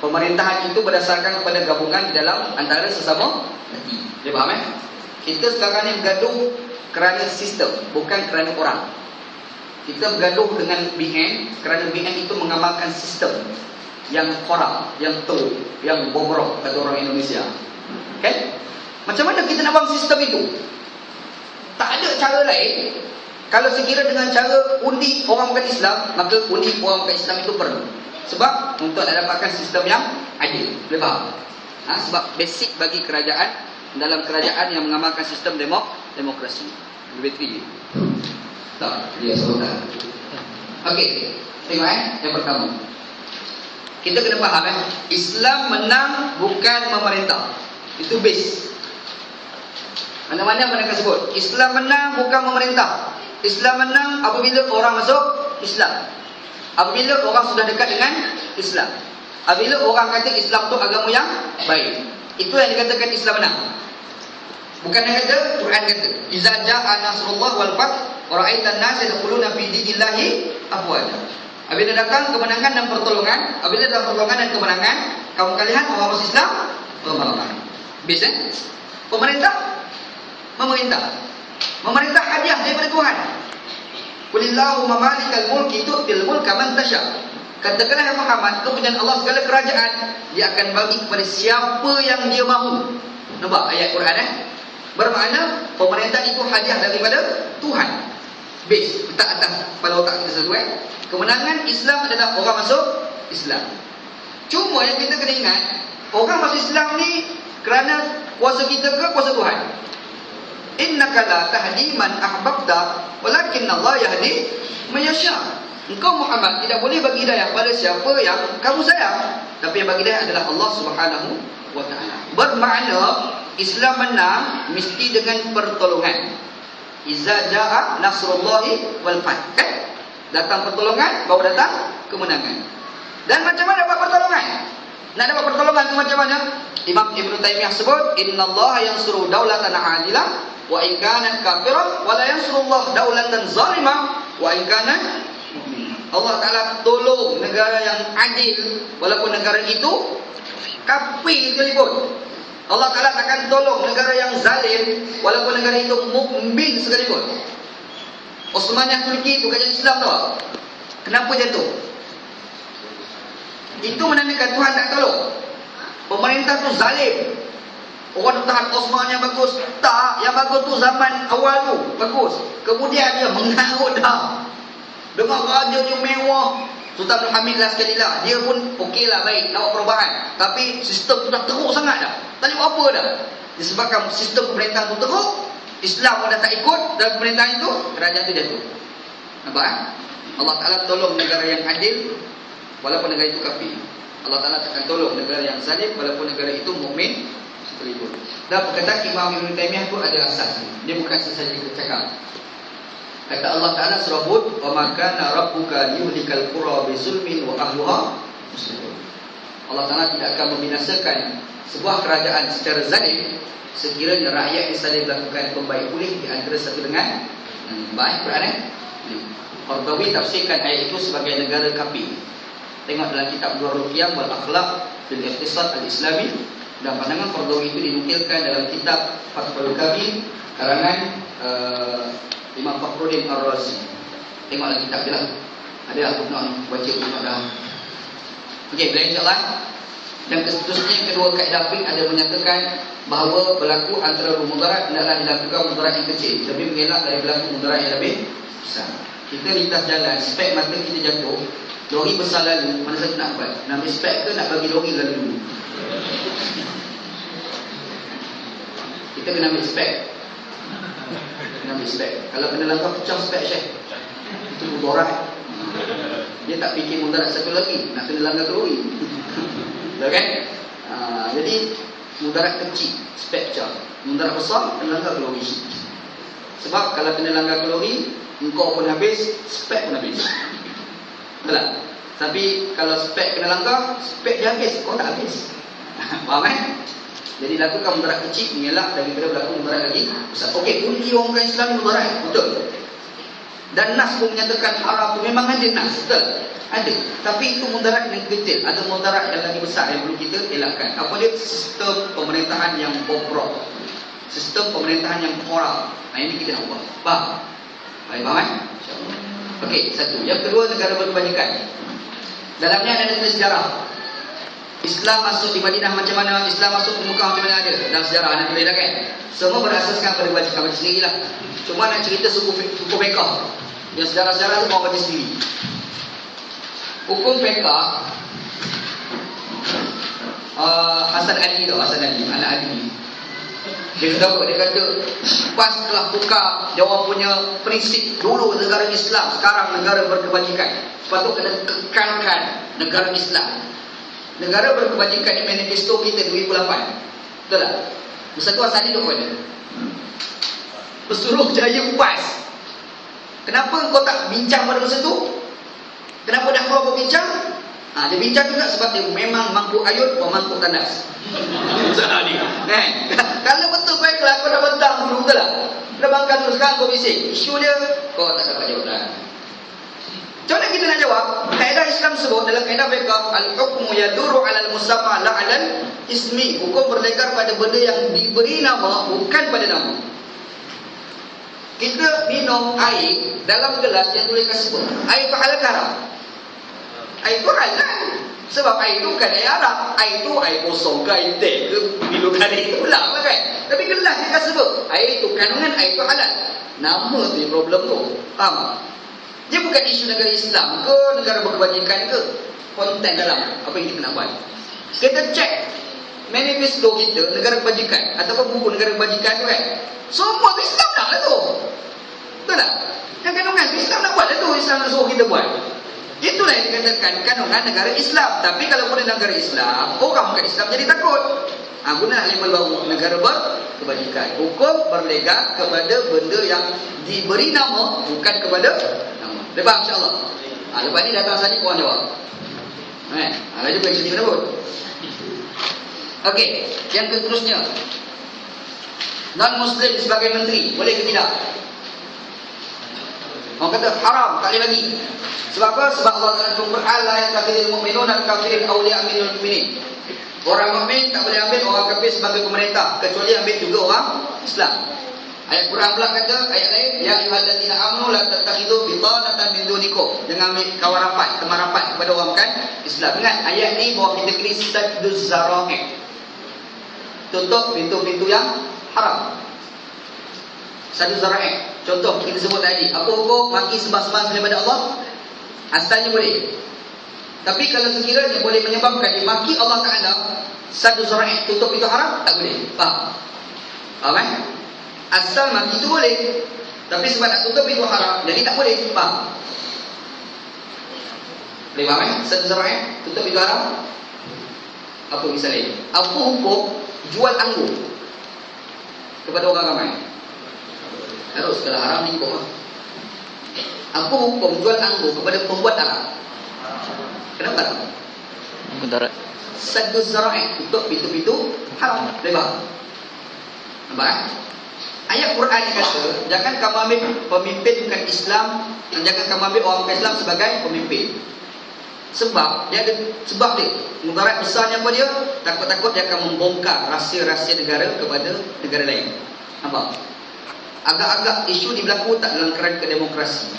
pemerintahan itu berdasarkan kepada gabungan di dalam antara sesama parti. Dia faham Kita sekarang ni bergaduh kerana sistem, bukan kerana orang. Kita bergaduh dengan BN kerana BN itu mengamalkan sistem yang korup, yang teruk, yang bobrok kata orang Indonesia. Okay? Macam mana kita nak buang sistem itu? Tak ada cara lain. Kalau sekira dengan cara undi orang bukan Islam, maka undi orang bukan Islam itu perlu. Sebab untuk nak dapatkan sistem yang adil. Boleh faham? Sebab basic bagi kerajaan, dalam kerajaan yang mengamalkan sistem demokrasi. Lebih tinggi. Tak, dia sebentar. Okey, tengok yang pertama. Kita kena faham Islam menang bukan memerintah. Itu base. Mana-mana mereka sebut Islam menang bukan memerintah. Islam menang apabila orang masuk Islam, apabila orang sudah dekat dengan Islam, apabila orang kata Islam tu agama yang baik. Itu yang dikatakan Islam menang. Bukan yang kata, Quran kata iza jaa nasrullah wal fath wa ra'aitan nas yadkhuluna fi dinillahi afwaja. Apabila datang kemenangan dan pertolongan, apabila datang pertolongan dan kemenangan, kamu kalian orang masuk Islam ramai-ramai. Bisa? Pemerintah memerintah hadiah daripada Tuhan. Qulillahumma malikal mulki tu'til mulka man tasha. Katakanlah ya Muhammad, kepunyaan Allah segala kerajaan dia akan bagi kepada siapa yang dia mahu. Nampak ayat Quran Bermakna pemerintah itu hadiah daripada Tuhan. Base letak atas kepala otak kita sesuai. Kemenangan Islam adalah orang masuk Islam. Cuma yang kita kena ingat, orang masuk Islam ni kerana kuasa kita ke kuasa Tuhan? Innaka la tahdi man ahbabta walakinna Allah yahdi man yasha. Engkau Muhammad tidak boleh bagi hidayah pada siapa yang kamu sayang, tapi yang bagi hidayah adalah Allah Subhanahu wa taala. Bermakna Islam menang mesti dengan pertolongan. Iza jaa nasrullahi wal fath. Datang pertolongan baru datang kemenangan. Dan macam mana dapat pertolongan? Nak dapat pertolongan tu macam mana? Imam Ibn Taymiyah sebut, innallaha yansuru daulatan adilah wa in kanat kafiran wa la yansurullah daulatan zalimah wa in kanat mu'minah. Allah Taala tolong negara yang adil walaupun negara itu kafir sekalipun. Allah Ta'ala takkan tolong negara yang zalim walaupun negara itu mukmin sekalipun. Osmaniyah Turki itu kerajaan Islam tau. Kenapa jatuh? Itu menandakan Tuhan tak tolong. Pemerintah tu zalim. Orang tahan Osmaniyah bagus. Tak, yang bagus tu zaman awal tu bagus. Kemudian dia mengarut dah. Dengan raja dia mewah. Sultan Abdul Hamid lah sekali lah. Dia pun okey lah, baik, nak buat perubahan. Tapi sistem tu dah teruk sangat dah. Tak boleh buat apa dah. Disebabkan sistem pemerintahan tu teruk, Islam pun dah tak ikut dalam pemerintahan itu, kerajaan tu jatuh. Nampak kan? Allah Ta'ala tolong negara yang adil walaupun negara itu kafir. Allah Ta'ala akan tolong negara yang zalim walaupun negara itu mukmin sekalipun. Dan perkataan Imam Ibn Taymiyah tu ada asas. Dia bukan sesaja kita cakap. Kata Allah Ta'ala surah Hud, "Wa ma kana rabbuka liyuhlikal qura bizulmin wa ahluha muslimun." Allah Ta'ala tidak akan membinasakan sebuah kerajaan secara zalim sekiranya rakyat saling melakukan pembaik pulih di antara satu dengan baik. Berani? Qardawi tafsirkan ayat itu sebagai negara kafir. Tengok dalam kitab Durrul Qiyam wal Akhlaq fil Iqtisad al-Islami, dan pandangan Qardawi itu dinukilkan dalam kitab Fathul Kabir karangan Imam Fakhruddin Ar-Razi. Tengoklah kitab dia lah. Ada aku nak baca untuk dah. Okey, bila insya-Allah. Dan seterusnya yang kedua, kaedah fiqh ada menyatakan bahawa berlaku antara mudarat hendaklah dilakukan mudarat yang kecil, lebih mengelak dari berlaku mudarat yang lebih besar. Kita lintas jalan, spek mata kita jatuh, lori besar lalu, mana satu nak buat? Nak ambil spek ke nak bagi lori lalu dulu? Kita kena ambil spek. Kena ambil spek. Kalau kena langkah pecah spek Syekh, itu mudarat. Dia tak fikir mudarat satu lagi, nak kena langkah ke lori. Betul kan? Jadi mudarat kecil, spek pecah. Mudarat besar, kena langkah ke lori. Sebab kalau kena langkah ke lori, engkau pun habis, spek pun habis. Betul tak? Tapi kalau spek kena langkah, spek dia habis, kau tak habis. Faham kan? Jadi lakukan mudarat kecil, mengelak daripada berlaku mudarat lagi besar. Okey, kunci orang Islam ni mudarat, betul. Dan Nas pun menyatakan haram tu memang ada Nas, betul? Ada. Tapi itu mudarat yang kecil. Ada mudarat yang lagi besar yang perlu kita elakkan. Apa dia? Sistem pemerintahan yang bobrok, sistem pemerintahan yang korup. Ini kita nak buat. Faham? Baik, faham kan? InsyaAllah. Okey, satu. Yang kedua, negara berkebajikan. Dalamnya ada nilai sejarah. Islam masuk di Madinah macam mana, Islam masuk di Mekah macam mana, ada dalam sejarah anda boleh kan. Semua berasaskan pada kebajikan. Baca sendirilah. Cuma nak cerita suku fiqh. Yang sejarah-sejarah tu mau baca sendiri. Hukum fiqh, Hasan Ali tu, Hasan Ali, anak Ali. Dia kata pas telah tukar dia orang punya prinsip. Dulu negara Islam, sekarang negara berkebajikan. Sepatutnya kena kekalkan negara Islam. Negara berkebajikan ni manifesto kita 2008. Betul tak? Masa tu Hasan Ali duk mana? Bersuruh Jaya PAS. Kenapa kau tak bincang pada masa tu? Kenapa dah keluar berbincang? Dia bincang juga sebab dia memang mangkuk ayut atau mangkuk tandas. Kalau betul baiklah, kau dah bentang dulu, betul tak? Dah bangkan dulu, sekarang kau bising. Isu dia, kau tak dapat jawapan. Macam mana kita nak jawab? Kaedah Islam sebut dalam kaedah fiqh, al-hukmu yaduru 'alal musamma la 'alal ismi. Hukum berlegar pada benda yang diberi nama, bukan pada nama. Kita minum air dalam gelas yang tuliskan sebut air itu halal ke haram? Air itu halal. Sebab air itu bukan air Arab. Air itu air kosong ke air teh ke, minuman air itu pula kan. Tapi gelas dia kan sebut air itu kandungan air itu halal. Nama tu problem tu. Faham? Dia bukan isu negara Islam ke, negara berkebajikan ke, konten dalam apa yang kita nak buat. Kita cek manifesto kita, negara kebajikan ataupun buku negara kebajikan tu kan, semua Islam nak lah tu. Betul tak? Yang kandungan Islam nak buat lah tu. Islam nak suruh kita buat. Itulah yang dikatakan kandungan negara Islam. Tapi kalau guna negara Islam, orang bukan Islam jadi takut. Guna label baru, negara berkebajikan. Hukum berlegar kepada benda yang diberi nama, bukan kepada nama. Dia faham insyaAllah? Lepas ni datang saja korang jawab. Lagi bukan cerita mana pun. Okey, yang seterusnya, non-Muslim sebagai menteri, boleh ke tidak? Orang kata haram, tak boleh lagi. Sebab apa? Sebab Allah Ta'ala Al-Quran la yattakhidul mu'minuna al-kafirin awliya minal mu'minin. Orang mukmin tak boleh ambil orang kafir sebagai pemerintah, kecuali ambil juga orang Islam. Ayat Quran pula kata, ayat lain, ya ayyuhallazina amanu la tattakhidhu bitanatan min dunikum. Jangan ambil kawan rapat, teman rapat kepada orang bukan Islam. Ingat ayat ni bahawa kita kena sadduz zara'i. Tutup pintu-pintu yang haram. Sadduz zara'i. Contoh kita sebut tadi, apa hukum maki sembah-sembah selain daripada Allah? Asalnya boleh. Tapi kalau sekiranya boleh menyebabkan dimaki Allah Ta'ala, sadduz zara'i, tutup pintu haram, tak boleh. Faham? Faham Asal maki itu boleh, tapi sebab nak tutup pintu haram, jadi tak boleh. Faham? Boleh faham sadduz zara'i, tutup pintu haram. Apa misalnya? Apa hukum jual anggur kepada orang ramai? Harus, kalau haram ni hukum. Apa hukum jual anggur kepada pembuat haram? Kenapa tak? Mudarat. Sadduz zara'i, tutup pintu-pintu haram. Boleh faham? Nampak? Ayat Quran ni kata, jangan kamu ambil pemimpin bukan Islam, dan jangan kamu ambil orang bukan Islam sebagai pemimpin. Sebab dia ada sebab dia. Mudarat besarnya apa dia? Takut-takut dia akan membongkar rahsia-rahsia negara kepada negara lain. Nampak? Agak-agak isu ni berlaku tak dalam kerangka demokrasi?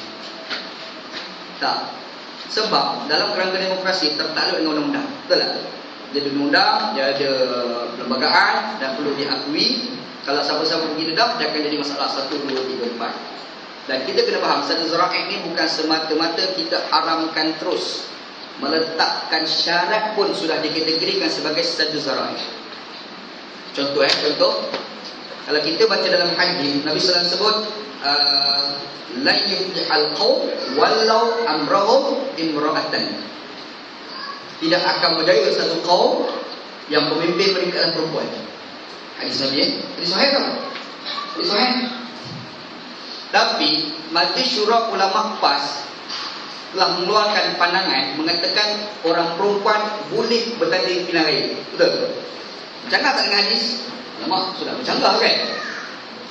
Tak. Sebab dalam kerangka demokrasi tertakluk dengan undang-undang. Betul tak? Dia ada undang-undang, dia ada perlembagaan dan perlu diakui. Kalau siapa-siapa pergi dedak, dia akan jadi masalah 1, 2, 3, 4. Dan kita kena faham, sadduz zara'i ni bukan semata-mata kita haramkan terus. Meletakkan syarat pun sudah dikategorikan sebagai sadduz zara'i. Contoh contoh. Kalau kita baca dalam hadis, Nabi SAW sebut, la yuflihal qaum walau amrahum imra'atan. Tidak akan berjaya satu kaum yang pemimpin mereka adalah perempuan. Hadis Nabi, hadis sahih tak? Hadis sahih. Tapi Majlis Syura Ulama PAS telah mengeluarkan pandangan mengatakan orang perempuan boleh bertanding pilihan raya. Betul? Bercanggah tak dengan hadis? Ulama sudah bercanggah kan?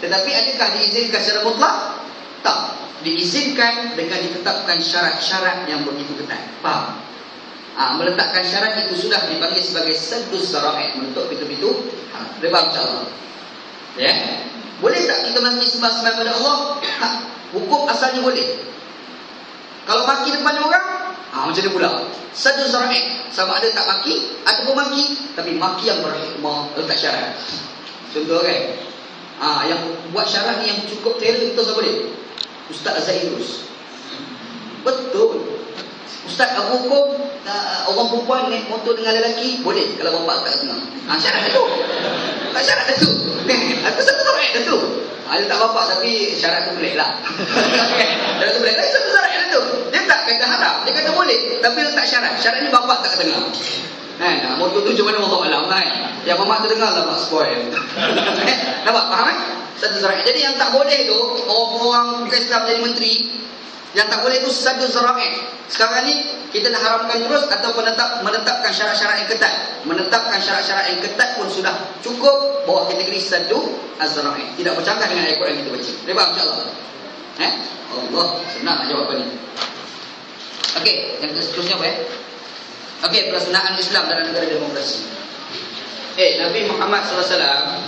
Tetapi adakah diizinkan secara mutlak? Tak. Diizinkan dengan ditetapkan syarat-syarat yang begitu ketat. Faham? Meletakkan syarat itu sudah dipanggil sebagai sadduz zara'i, menutup pintu-pintu haram. Boleh faham insya-Allah? Ya? Boleh tak kita maki sembah-sembah kepada Allah? Hukum asalnya boleh. Kalau maki depan orang, macam ni pula. Sadduz zara'i, sama ada tak maki ataupun maki, tapi maki yang berhikmah, letak syarat. Contoh kan? Yang buat syarat ni yang cukup terror, betul tak boleh? Ustaz Zairus. Betul. Ustaz, apa hukum orang perempuan naik motor dengan lelaki? Boleh kalau bapak tak tengah. Syarat tu. Tak syarat tu. Itu satu syarat tu. Ada tak bapak tapi syarat tu boleh lah. Syarat tu boleh. Tapi satu syarat tu. Dia tak kata haram. Dia kata boleh. Tapi letak syarat. Syarat ni bapak tak tengah. Motor tu macam mana Allah Alam kan? Yang mamak terdengar lah mak spoil. Nampak? Faham satu syarat. Jadi yang tak boleh tu, orang bukan Islam jadi menteri, yang tak boleh itu sadduz zara'i. Sekarang ni kita nak haramkan terus ataupun menetapkan syarat-syarat yang ketat. Menetapkan syarat-syarat yang ketat pun sudah cukup bawah kategori sadduz zara'i. Tidak bercanggah dengan ayat Quran kita baca. Boleh faham insya-Allah? Allah, senang nak jawab ni. Okey, yang seterusnya apa Okey, pelaksanaan Islam dalam negara demokrasi. Nabi Muhammad SAW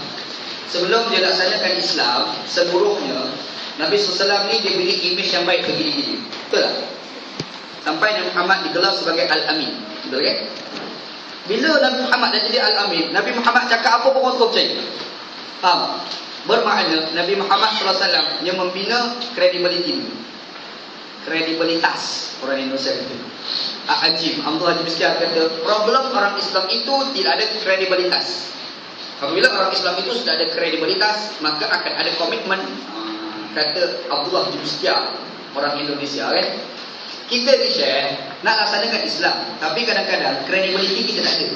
sebelum dia laksanakan Islam seluruhnya, Nabi SAW ni dia beri imej yang baik bagi diri. Betul tak? Sampai Nabi Muhammad digelar sebagai Al-Amin. Betul kan? Bila Nabi Muhammad dah jadi Al-Amin, Nabi Muhammad cakap apa pun orang terus percaya. Faham? Bermakna Nabi Muhammad SAW yang membina kredibilitas orang Indonesia itu. Ajib, Abdul Haji Miskiar kata, problem orang Islam itu tidak ada kredibilitas. Apabila orang Islam itu sudah ada kredibilitas, maka akan ada komitmen. Kata Abdullah Haji Miskiar, orang Indonesia kan. Kita ni share nak laksanakan Islam, tapi kadang-kadang kredibiliti kita tak ada.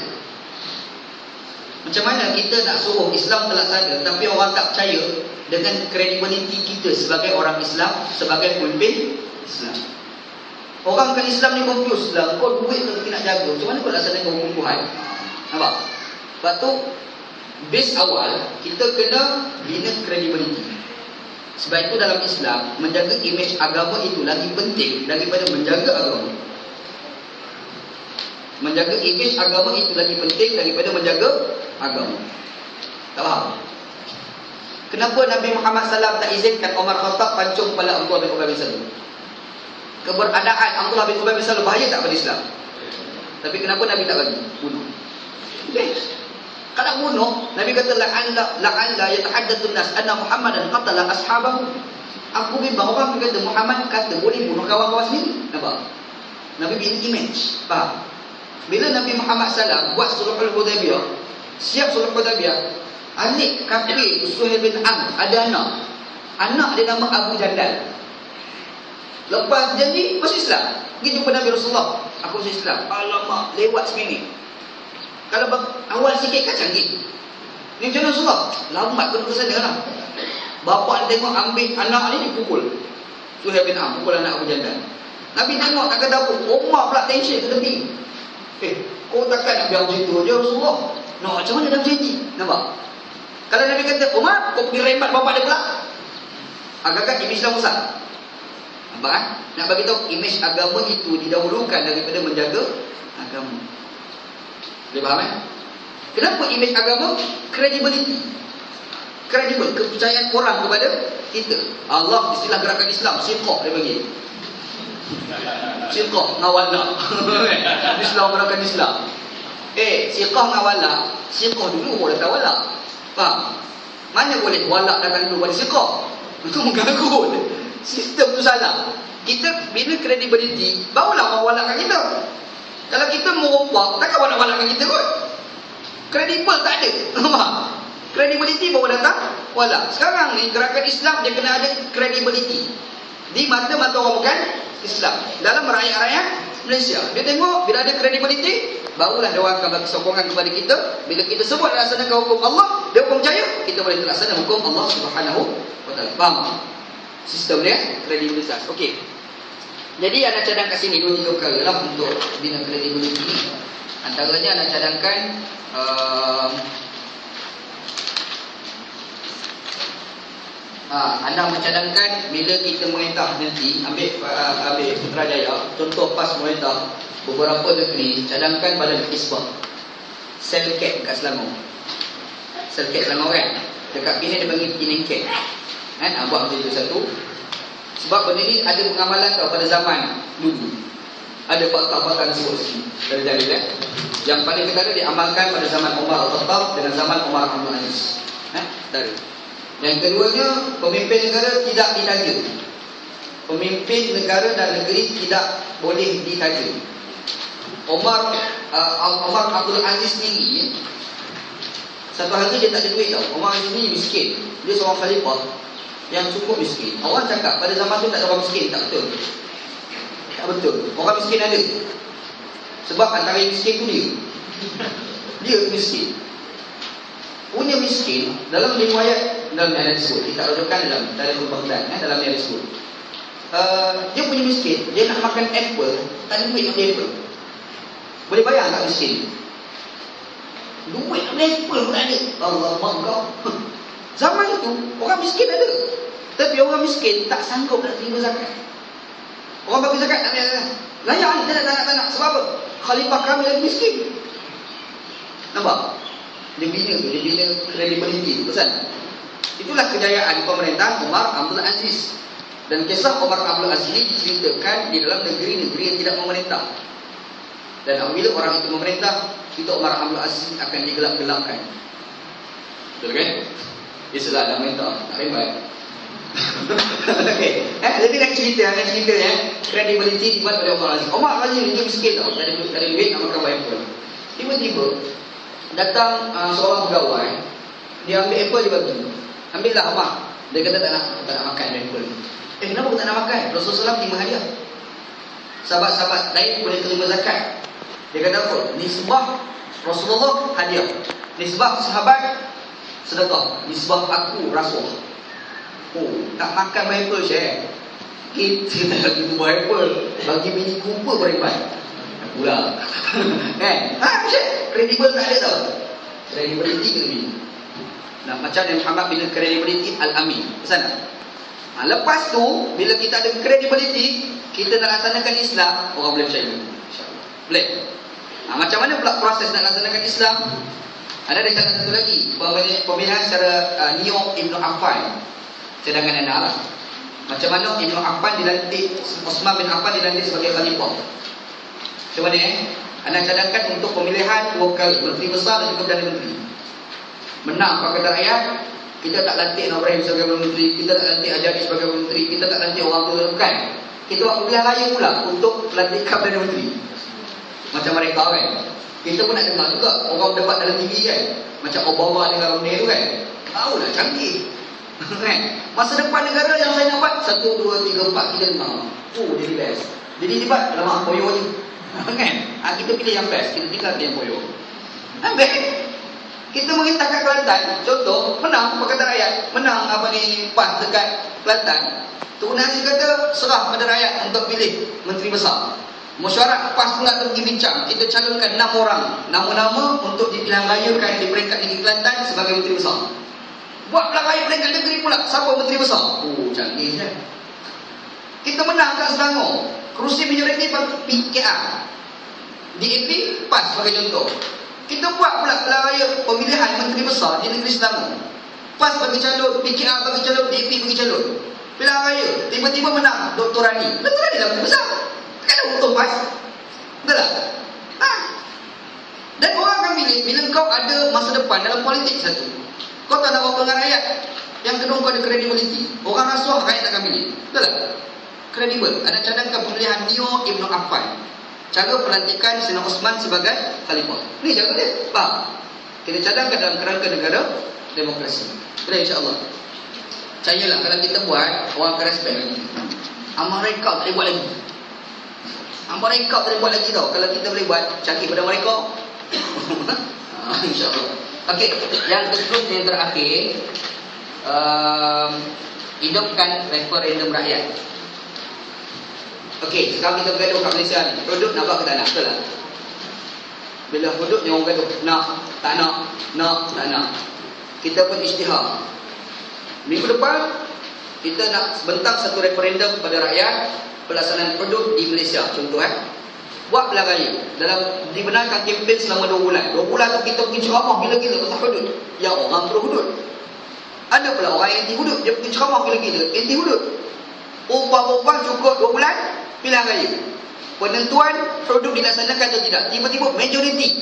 Macam mana kita nak suruh Islam terlaksana tapi orang tak percaya dengan kredibiliti kita sebagai orang Islam, sebagai pemimpin Islam. Orang bukan Islam ni confuse lah. Kau duit tu kita nak jaga, macam mana kau laksanakan hukum Tuhan? Nampak? Sebab tu base awal kita kena bina kredibiliti. Sebab itu dalam Islam, menjaga imej agama itu lagi penting daripada menjaga agama. Menjaga imej agama itu lagi penting daripada menjaga agama. Tak faham? Kenapa Nabi Muhammad SAW tak izinkan Umar Khattab pancung kepala Abdullah bin Ubay bin Salul? Keberadaan Abdullah bin Ubay bin Salul bahaya tak pada Islam? Tapi kenapa Nabi tak bagi? Bunuh. Kalau bunuh, Nabi kata la'alla yatahaddatsun nas anna Muhammadan qatala ashabahu. Aku bimbang orang kata Muhammad kata boleh bunuh kawan-kawan sendiri. Nampak? Nabi bina image. Faham? Bila Nabi Muhammad SAW buat Sulhul Hudaybiyah, siap Sulhul Hudaybiyah, adik kafir Suhail bin Amr ada anak. Anak dia nama Abu Jandal. Lepas janji masuk Islam, pergi jumpa Nabi Rasulullah, aku masuk Islam. Alamak, lewat seminit. Kalau awal sikit kan canggih. Ni macam mana Rasulullah? Lambat kena ke sana lah. Bapak dia tengok ambil anak ni dipukul. Suhail bin Amr pukul anak Abu Jandal. Nabi tengok tak kata apa, Umar pula tension ke tepi. Kau takkan nak biar macam tu je Rasulullah? No, macam mana dah berjanji? Nampak? Kalau Nabi kata, Umar, kau pergi rembat bapak dia pula, agak-agak imej Islam besar. Nampak kan? Nak bagi tahu imej agama itu didahulukan daripada menjaga agama. Boleh faham kan? Kenapa imej agama? Credibility. Credible, kepercayaan orang kepada kita. Allah istilah gerakan Islam, siqah dia bagi. Siqah ngawala. Islam gerakan Islam. Siqah ngawala. Siqah dulu boleh tak wala. Faham? Mana boleh wala datang dulu pada siqah? Itu mengganggu. Sistem tu salah. Kita bila credibility, barulah orang walakan kita. Kalau kita merompak, takkan orang nak walakan kita kot. Credible tak ada. Faham? Credibility baru datang wala. Sekarang ni gerakan Islam dia kena ada credibility di mata-mata orang bukan Islam, dalam rakyat-rakyat Malaysia. Dia tengok bila ada credibility, barulah dia orang akan bagi sokongan kepada kita. Bila kita sebut laksanakan hukum Allah, dia pun percaya kita boleh laksanakan hukum Allah Subhanahu wa taala. Faham sistem dia? Kredibilitas. Okey. Jadi anak cadang kat sini 2-3 perkara lah untuk bina credibility. Antaranya anak cadangkan anda mencadangkan bila kita merintah nanti, ambil Putrajaya, contoh pas merintah beberapa negeri, cadangkan pada Isbah Selcat kat Selangor. Selcat Selangor kan, dekat Penang dia panggil Penang Cat kan, buat macam tu satu. Sebab benda ni ada pengamalan tau pada zaman dulu. Ada fakta-fakta sebut sini dari dalil yang paling ketara diamalkan pada zaman Umar Al-Khattab dengan zaman Umar Abdul Aziz. Dari yang keduanya, pemimpin negara tidak ditaja. Pemimpin negara dan negeri tidak boleh ditaja. Umar Abdul Aziz sendiri, satu hari dia tak ada duit tau. Umar Aziz ni miskin. Dia seorang khalifah yang cukup miskin. Orang cakap pada zaman tu tak ada orang miskin. Tak betul. Tak betul. Orang miskin ada. Sebab antara yang miskin tu dia. Dia miskin. Punya miskin dalam riwayat, dalam yang ada disebut, kita rujukan dalam Tarikhul Baghdad, dalam yang disebut, dia punya miskin, dia nak makan apple, tak ada duit nak beli apple. Boleh bayang tak miskin? Duit nak beli apple pun tak ada. Allah kau. Zaman itu orang miskin ada, tapi orang miskin tak sanggup nak terima zakat. Orang bagi zakat tak payah. Layak ni, tak nak. Sebab apa? Khalifah kami lagi miskin. Nampak? Dia bina credibility tu pasal. Itulah kejayaan pemerintahan Umar Abdul Aziz. Dan kisah Umar Abdul Aziz ini diceritakan di dalam negeri-negeri yang tidak memerintah. Dan apabila orang itu memerintah, kita Umar Abdul Aziz akan digelap-gelapkan. Betul kan? Dia salah dah memerintah, tak rembat. Okay. Jadi nak cerita credibility dibuat oleh Umar Aziz. Umar Aziz ni miskin tau, tak ada duit nak makan banyak pun. Tiba-tiba datang seorang pegawai, dia ambil apple, dia bagi. Ambillah Umar. Dia kata tak nak makan apple. Kenapa tak nak makan? Rasulullah SAW terima hadiah. Sahabat-sahabat lain boleh terima zakat. Dia kata apa? Nisbah Rasulullah hadiah, nisbah sahabat sedekah, nisbah aku rasuah. Tak makan apple share. Kita tak lagi tu apple, bagi mini Cooper beriman pula. Kan? Kredibel tak ada tau. Credibility kena bina. Nah, macam yang Muhammad bina credibility Al-Amin. Pesan tak? Lepas tu, bila kita ada credibility, kita nak laksanakan Islam, orang boleh percaya. InsyaAllah. Boleh? Macam mana pula proses nak laksanakan Islam? Ada cara satu lagi, pemilihan secara Neo Ibn Affan. Cadangan anda lah. Macam mana Ibn Affan dilantik, Osman bin Affan dilantik sebagai khalifah. Macam mana anda cadangkan untuk pemilihan 2 kali, Menteri Besar dan juga Perdana Menteri. Menang Pakatan Rakyat, kita tak lantik Ibrahim sebagai menteri, kita tak lantik Ajadi sebagai menteri, kita tak lantik orang tua, bukan. Kita buat pemilihan raya pula untuk pelantikan Perdana Menteri. Macam mereka kan. Kita pun nak dengar juga orang debat dalam TV kan. Macam Obama dengan Romney tu kan. Tahu lah, canggih. Kan? Masa depan negara yang saya nampak 1, 2, 3, 4 kita dengar. Jadi best. Jadi debat lama poyo je. Kan? Kita pilih yang best, kita tinggal yang poyo. Baik. Kita mengintah kat Kelantan, contoh, menang Pakatan Rakyat, menang PAS dekat Kelantan. Tun Nazir kata serah pada rakyat untuk pilih menteri besar. Mesyuarat PAS pula tu pergi bincang, kita calonkan 6 orang nama-nama untuk dipilihan rayakan di peringkat negeri Kelantan sebagai menteri besar. Buat pula raya peringkat negeri pula, siapa menteri besar? Canggih kan. Kita menang kat Selangor, kerusi majoriti PKR, DAP PAS sebagai contoh. Kita buat pula pilihan raya pemilihan menteri besar di negeri Selangor. PAS bagi calon, PKR bagi calon, DAP bagi calon. Pilihan raya, tiba-tiba menang Dr. Rani. Dr. Rani dah menteri besar. Tak ada untung PAS. Betul tak? Dan orang akan pilih bila kau ada masa depan dalam politik satu. Kau tak nak berapa dengan rakyat. Yang kedua kau ada credibility. Orang rasuah rakyat akan pilih. Betul tak? Kredibel. Ada cadangkan pemilihan Neo Ibn Affan. Cara pelantikan Sayyidina Osman sebagai khalifah. Ni cara dia. Faham? Kita cadangkan dalam kerangka negara demokrasi. Boleh insya-Allah. Percayalah kalau kita buat, orang akan respect lagi. Amal rekod tak boleh buat lagi. Amal rekod tak boleh buat lagi tau. Kalau kita boleh buat, cakap pada mereka. InsyaAllah. Okey, yang ke-10 yang terakhir, hidupkan referendum rakyat. Okey, sekarang kita bergaduh kat Malaysia ni. Hudud nak buat ke tak nak? Betul tak? Bila hudud ni orang bergaduh, nak, tak nak. Kita pun isytihar. Minggu depan, kita nak bentang satu referendum kepada rakyat pelaksanaan hudud di Malaysia. Contoh buat pilihan raya. Dalam dibenarkan kempen selama 2 bulan. 2 bulan tu kita pergi ceramah gila-gila pasal hudud. Yang orang pro hudud. Ada pula orang yang anti hudud, dia pergi ceramah gila-gila anti hudud. Upah-upah cukup 2 bulan pilihan raya. Penentuan hudud dilaksanakan atau tidak. Tiba-tiba majoriti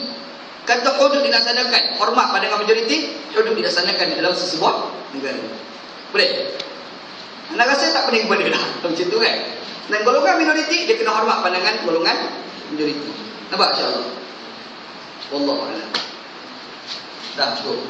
kata hudud dilaksanakan. Hormat pandangan majoriti, hudud dilaksanakan di dalam sesebuah negara. Boleh? Anda rasa tak pening benda dah macam tu kan? Dan golongan minoriti dia kena hormat pandangan golongan majoriti. Nampak insya-Allah. Wallahu a'lam. Dah cukup.